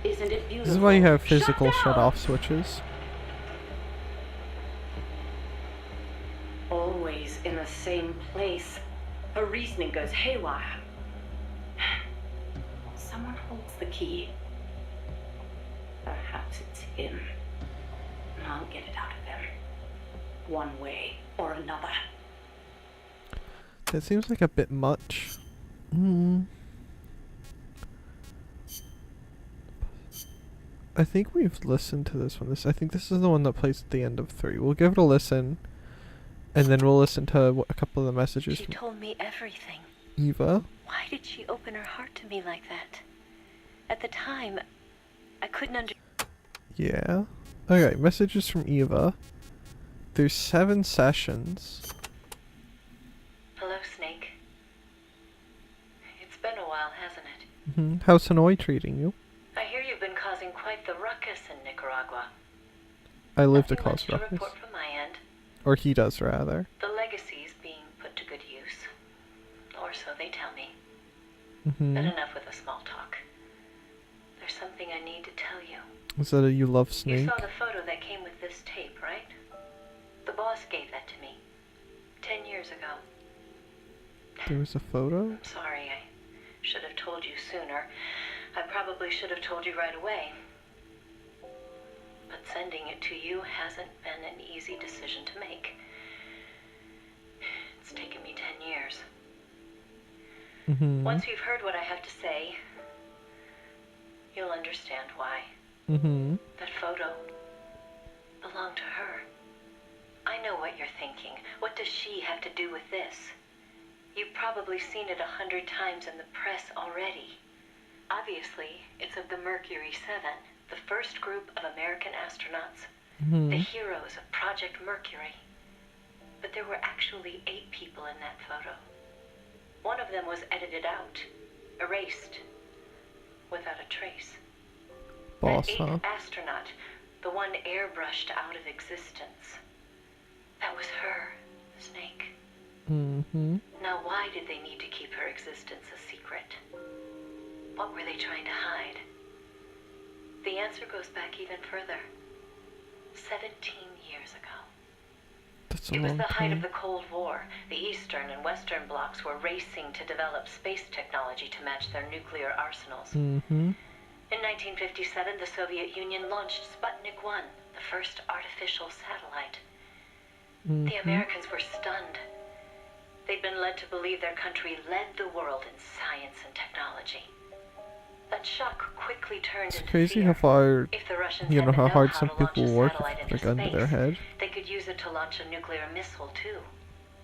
F: Isn't it beautiful?
A: This is why you have physical
F: down!
A: shut-off switches.
F: Always in the same place. Her reasoning goes haywire. Someone holds the key. Perhaps it's him. I'll get it out of him. One way or another.
A: That seems like a bit much. I think we've listened to this one. I think this is the one that plays at the end of 3. We'll give it a listen, and then we'll listen to a couple of the messages
G: She
A: from
G: told me everything.
A: Eva.
G: Why did she open her heart to me like that? At the time, I couldn't
A: Yeah. Okay, messages from Eva. there's 7 sessions.
G: Hello, Snake. It's been a while, hasn't it?
A: How's Hanoi treating you?
G: I hear you've been causing quite the ruckus in Nicaragua.
A: I live to
G: Nothing
A: cause
G: much to
A: ruckus.
G: report from my end.
A: Or he does, rather.
G: The legacy's being put to good use. Or so they tell me.
A: Mm-hmm.
G: But enough with the small talk. There's something I need to tell you.
A: Is that a you love
G: You
A: Snake?
G: saw the photo that came with this tape, right? The boss gave that to me. 10 years ago.
A: There was a photo?
G: I'm sorry, I should have told you sooner. I probably should have told you right away. But sending it to you hasn't been an easy decision to make. It's taken me 10 years.
A: Mm-hmm.
G: Once you've heard what I have to say, you'll understand why.
A: Mm-hmm.
G: That photo belonged to her. I know what you're thinking. What does she have to do with this? You've probably seen it 100 times in the press already. Obviously, it's of the Mercury 7, the first group of American astronauts, the heroes of Project Mercury. But there were actually 8 people in that photo. One of them was edited out, erased, without a trace.
A: Boss,
G: That 8th
A: huh?
G: astronaut, the one airbrushed out of existence, that was her, Snake.
A: Mm-hmm.
G: Now, why did they need to keep her existence a secret? What were they trying to hide? The answer goes back even further. 17 years ago.
A: That's a
G: It was
A: long
G: the height of
A: time.
G: the Cold War. The Eastern and Western blocs were racing to develop space technology to match their nuclear arsenals.
A: Mm-hmm.
G: In 1957, the Soviet Union launched Sputnik 1, the first artificial satellite. The Americans were stunned. They'd been led to believe their country led the world in science and technology. That shock quickly turned
A: It's
G: into
A: crazy
G: fear.
A: how far,
G: If the Russians
A: you know,
G: had to
A: how
G: know
A: hard
G: how
A: some
G: to launch a
A: people work
G: satellite
A: with
G: into
A: a gun to their
G: space,
A: head.
G: they could use it to launch a nuclear missile too.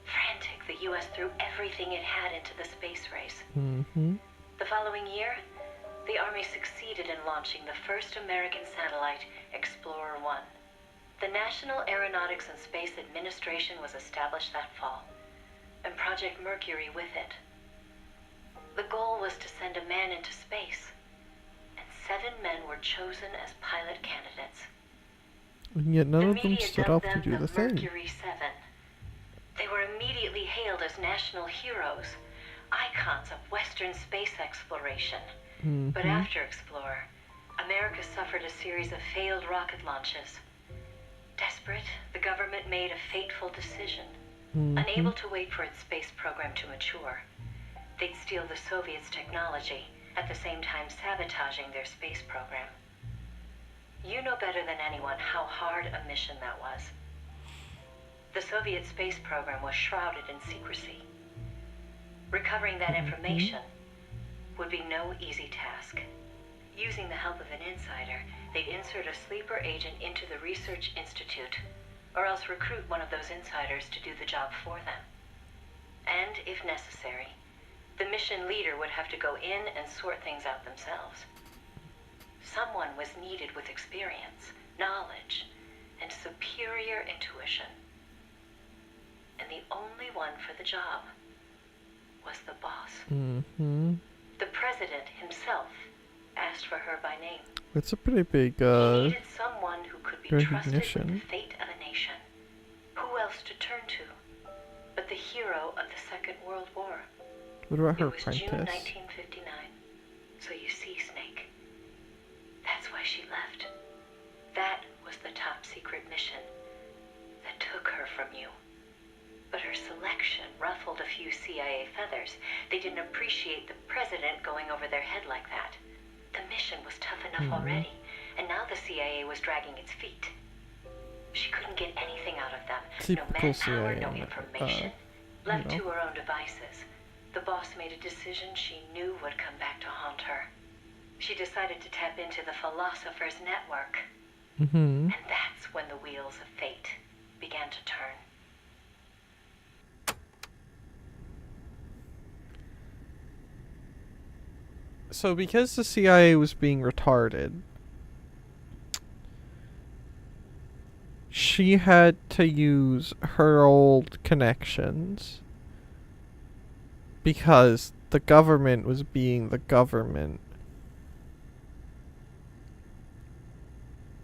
G: Frantic, the U.S. threw everything it had into the space race.
A: Mm-hmm.
G: The following year, the Army succeeded in launching the first American satellite, Explorer 1. The National Aeronautics and Space Administration was established that fall, and Project Mercury with it. The goal was to send a man into space, and 7 men were chosen as pilot candidates.
A: And yet none
G: The
A: of them
G: media
A: stood
G: dubbed
A: up to
G: them
A: do the thing.
G: Mercury 7. They were immediately hailed as national heroes, icons of Western space exploration. But
A: Mm-hmm.
G: after Explorer, America suffered a series of failed rocket launches. Desperate, the government made a fateful decision. Unable to wait for its space program to mature, they'd steal the Soviets' technology, at the same time sabotaging their space program. You know better than anyone how hard a mission that was. The Soviet space program was shrouded in secrecy. Recovering that information would be no easy task. Using the help of an insider, they'd insert a sleeper agent into the research institute, or else recruit one of those insiders to do the job for them. And, if necessary, the mission leader would have to go in and sort things out themselves. Someone was needed with experience, knowledge, and superior intuition. And the only one for the job was the boss.
A: Mm-hmm.
G: The president himself asked for her by name.
A: It's a pretty big,
G: He needed someone who could be trusted with
A: recognition.
G: the fate of a nation. Who else to turn to but the hero of the Second World War?
A: What about her
G: It was June
A: apprentice?
G: 1959. So you see, Snake, that's why she left. That was the top secret mission that took her from you. But her selection ruffled a few CIA feathers. They didn't appreciate the president going over their head like that. The mission was tough enough already, and now the CIA was dragging its feet. She couldn't get anything out of them. No
A: Typical
G: manpower,
A: CIA,
G: no information. Left
A: you
G: to
A: know.
G: her own devices, the boss made a decision she knew would come back to haunt her. She decided to tap into the Philosopher's Network.
A: Mm-hmm.
G: And that's when the wheels of fate began to turn.
A: So because the CIA was being retarded, she had to use her old connections because the government was being the government.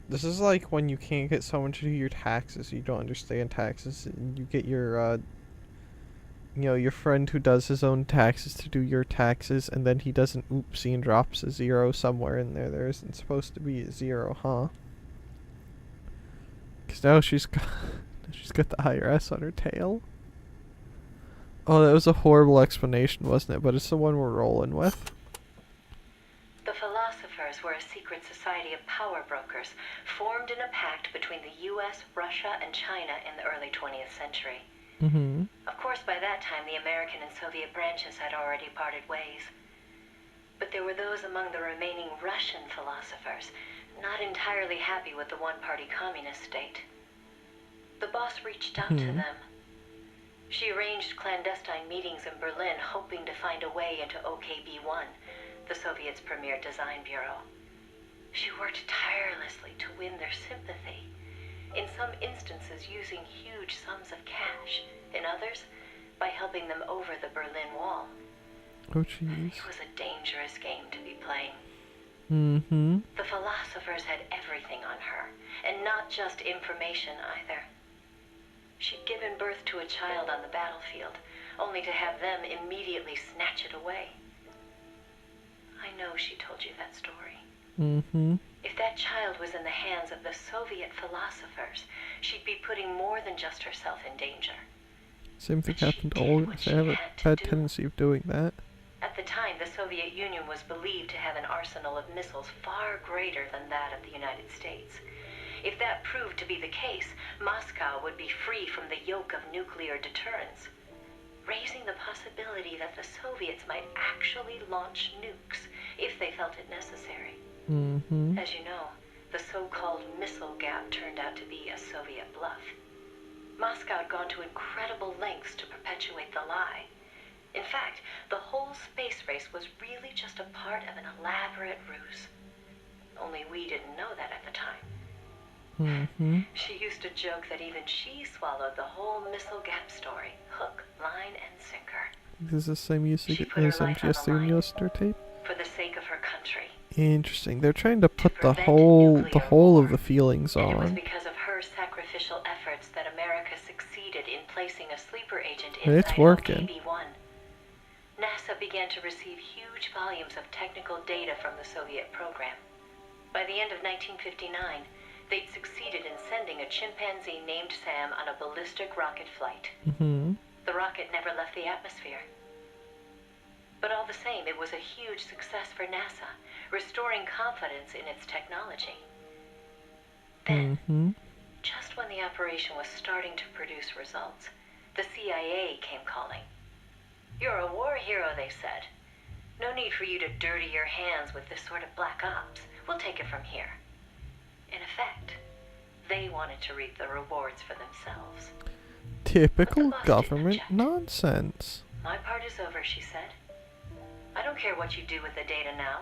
A: This is like when you can't get someone to do your taxes, you don't understand taxes, and you get your, your friend who does his own taxes to do your taxes, and then he does an oopsie and drops a 0 somewhere in there. There isn't supposed to be a 0, huh? Because now she's got the IRS on her tail. Oh, that was a horrible explanation, wasn't it? But it's the one we're rolling with.
G: The philosophers were a secret society of power brokers formed in a pact between the US, Russia, and China in the early 20th century.
A: Mm-hmm.
G: Of course, by that time, the American and Soviet branches had already parted ways. But there were those among the remaining Russian philosophers not entirely happy with the one-party communist state. The boss reached out to them. She arranged clandestine meetings in Berlin, hoping to find a way into OKB-1, the Soviets' premier design bureau. She worked tirelessly to win their sympathy, in some instances using huge sums of cash, in others, by helping them over the Berlin Wall.
A: Oh, jeez.
G: It was a dangerous game to be playing.
A: Mm-hmm.
G: The philosophers had everything on her, and not just information either. She'd given birth to a child on the battlefield, only to have them immediately snatch it away. I know she told you that story.
A: Mm-hmm.
G: If that child was in the hands of the Soviet philosophers, she'd be putting more than just herself in danger.
A: Same thing happened to Olga. They have a bad tendency of doing that.
G: At the time, the Soviet Union was believed to have an arsenal of missiles far greater than that of the United States. If that proved to be the case, Moscow would be free from the yoke of nuclear deterrence, raising the possibility that the Soviets might actually launch nukes if they felt it necessary.
A: Mm-hmm.
G: As you know, the so-called missile gap turned out to be a Soviet bluff. Moscow had gone to incredible lengths to perpetuate the lie. In fact, the whole space race was really just a part of an elaborate ruse. Only we didn't know that at the time.
A: Mm-hmm.
G: She used to joke that even she swallowed the whole missile gap story, hook, line, and sinker.
A: This is the same usage
G: She put her
A: as
G: life on
A: MGS
G: the line.
A: Peace tape.
G: For the sake of her country.
A: Interesting. They're trying to put the
G: prevent
A: whole
G: nuclear
A: of
G: war.
A: the feelings
G: And it was
A: on.
G: because of her sacrificial efforts that America succeeded in placing a sleeper agent
A: And it's
G: inside
A: working.
G: OKB-1. NASA began to receive huge volumes of technical data from the Soviet program. By the end of 1959, they'd succeeded in sending a chimpanzee named Sam on a ballistic rocket flight.
A: Mm-hmm.
G: The rocket never left the atmosphere. But all the same, it was a huge success for NASA, restoring confidence in its technology. Then, just when the operation was starting to produce results, the CIA came calling. "You're a war hero," they said. "No need for you to dirty your hands with this sort of black ops. We'll take it from here." In effect, they wanted to reap the rewards for themselves.
A: Typical
G: boss didn't
A: government
G: object.
A: nonsense.
G: "My part is over," she said. "I don't care what you do with the data now."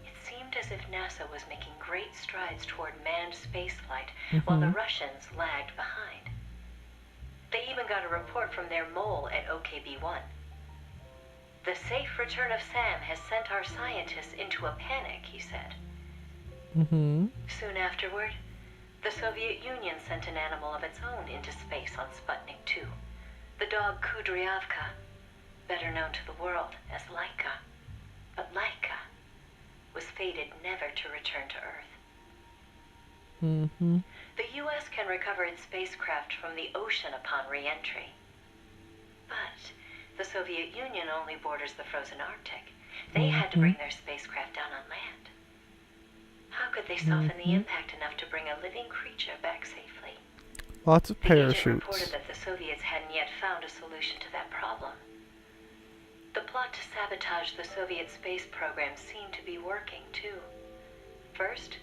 G: It seemed as if NASA was making great strides toward manned spaceflight, while the Russians lagged behind. They even got a report from their mole at OKB-1. "The safe return of Sam has sent our scientists into a panic," he said.
A: Mm-hmm.
G: Soon afterward, the Soviet Union sent an animal of its own into space on Sputnik 2, the dog Kudryavka, better known to the world as Laika. But Laika was fated never to return to Earth.
A: Mm-hmm.
G: The U.S. can recover its spacecraft from the ocean upon re-entry. But the Soviet Union only borders the frozen Arctic. They had to bring their spacecraft down on land. How could they soften the impact enough to bring a living creature back safely?
A: Lots of
G: The agent
A: parachutes.
G: reported that the Soviets hadn't yet found a solution to that problem. The plot to sabotage the Soviet space program seemed to be working, too. First,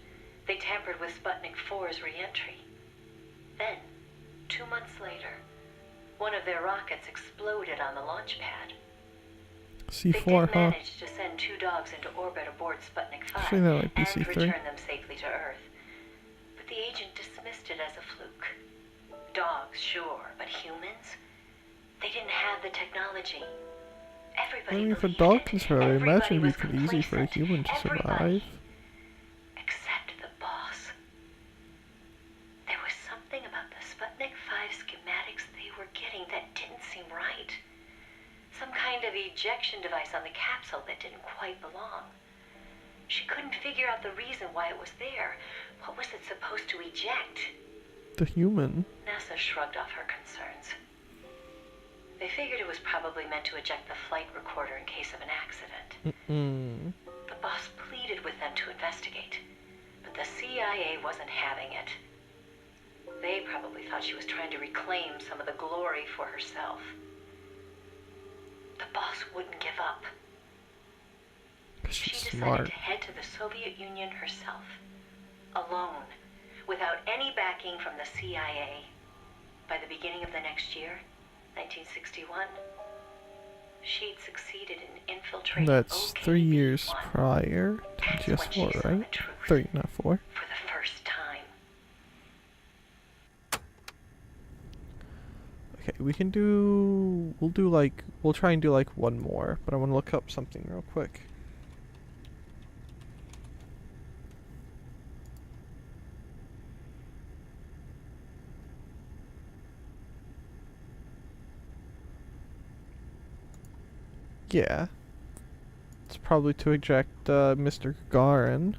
G: they tampered with Sputnik 4's re-entry. Then, 2 months later, one of their rockets exploded on the launch pad. They
A: C4,
G: did
A: huh?
G: manage to send 2 dogs into orbit aboard Sputnik 5
A: Actually, that might be
G: and
A: C3.
G: return them safely to Earth. But the agent dismissed dismissed it as a fluke. Dogs, sure, but humans? They didn't have the technology. Everybody
A: I mean, if a
G: believed
A: dog
G: it.
A: can survive, I
G: Everybody
A: imagine it'd
G: was
A: be pretty easy for a
G: complacent.
A: human to
G: Everybody.
A: survive.
G: Except the boss. There was something about the Sputnik 5 schematics they were getting that didn't seem right. Some kind of ejection device on the capsule that didn't quite belong. She couldn't figure out the reason why it was there. What was it supposed to eject?
A: The human.
G: NASA shrugged off her concerns. They figured it was probably meant to eject the flight recorder in case of an accident. The boss pleaded with them to investigate, but the CIA wasn't having it. They probably thought she was trying to reclaim some of the glory for herself. The boss wouldn't give up. She
A: She's
G: decided
A: smart.
G: to head to the Soviet Union herself, alone, without any backing from the CIA. By the beginning of the next year, 1961, she'd succeeded in infiltrating
A: That's 3 years
G: OKB-1.
A: prior to
G: That's
A: MGS
G: when she
A: 4,
G: saw
A: right?
G: the truth
A: 3, not 4.
G: for the first time.
A: Okay, we can do... We'll try and do like one more, but I want to look up something real quick. Yeah. It's probably to eject Mr. Gagarin.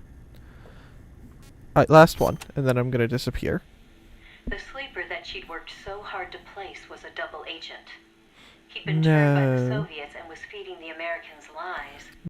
A: Alright, last one, and then I'm gonna disappear.
G: The sleeper that she'd worked so hard to place was a double agent. He'd been turned by the
A: No.
G: Soviets and was feeding the Americans lies.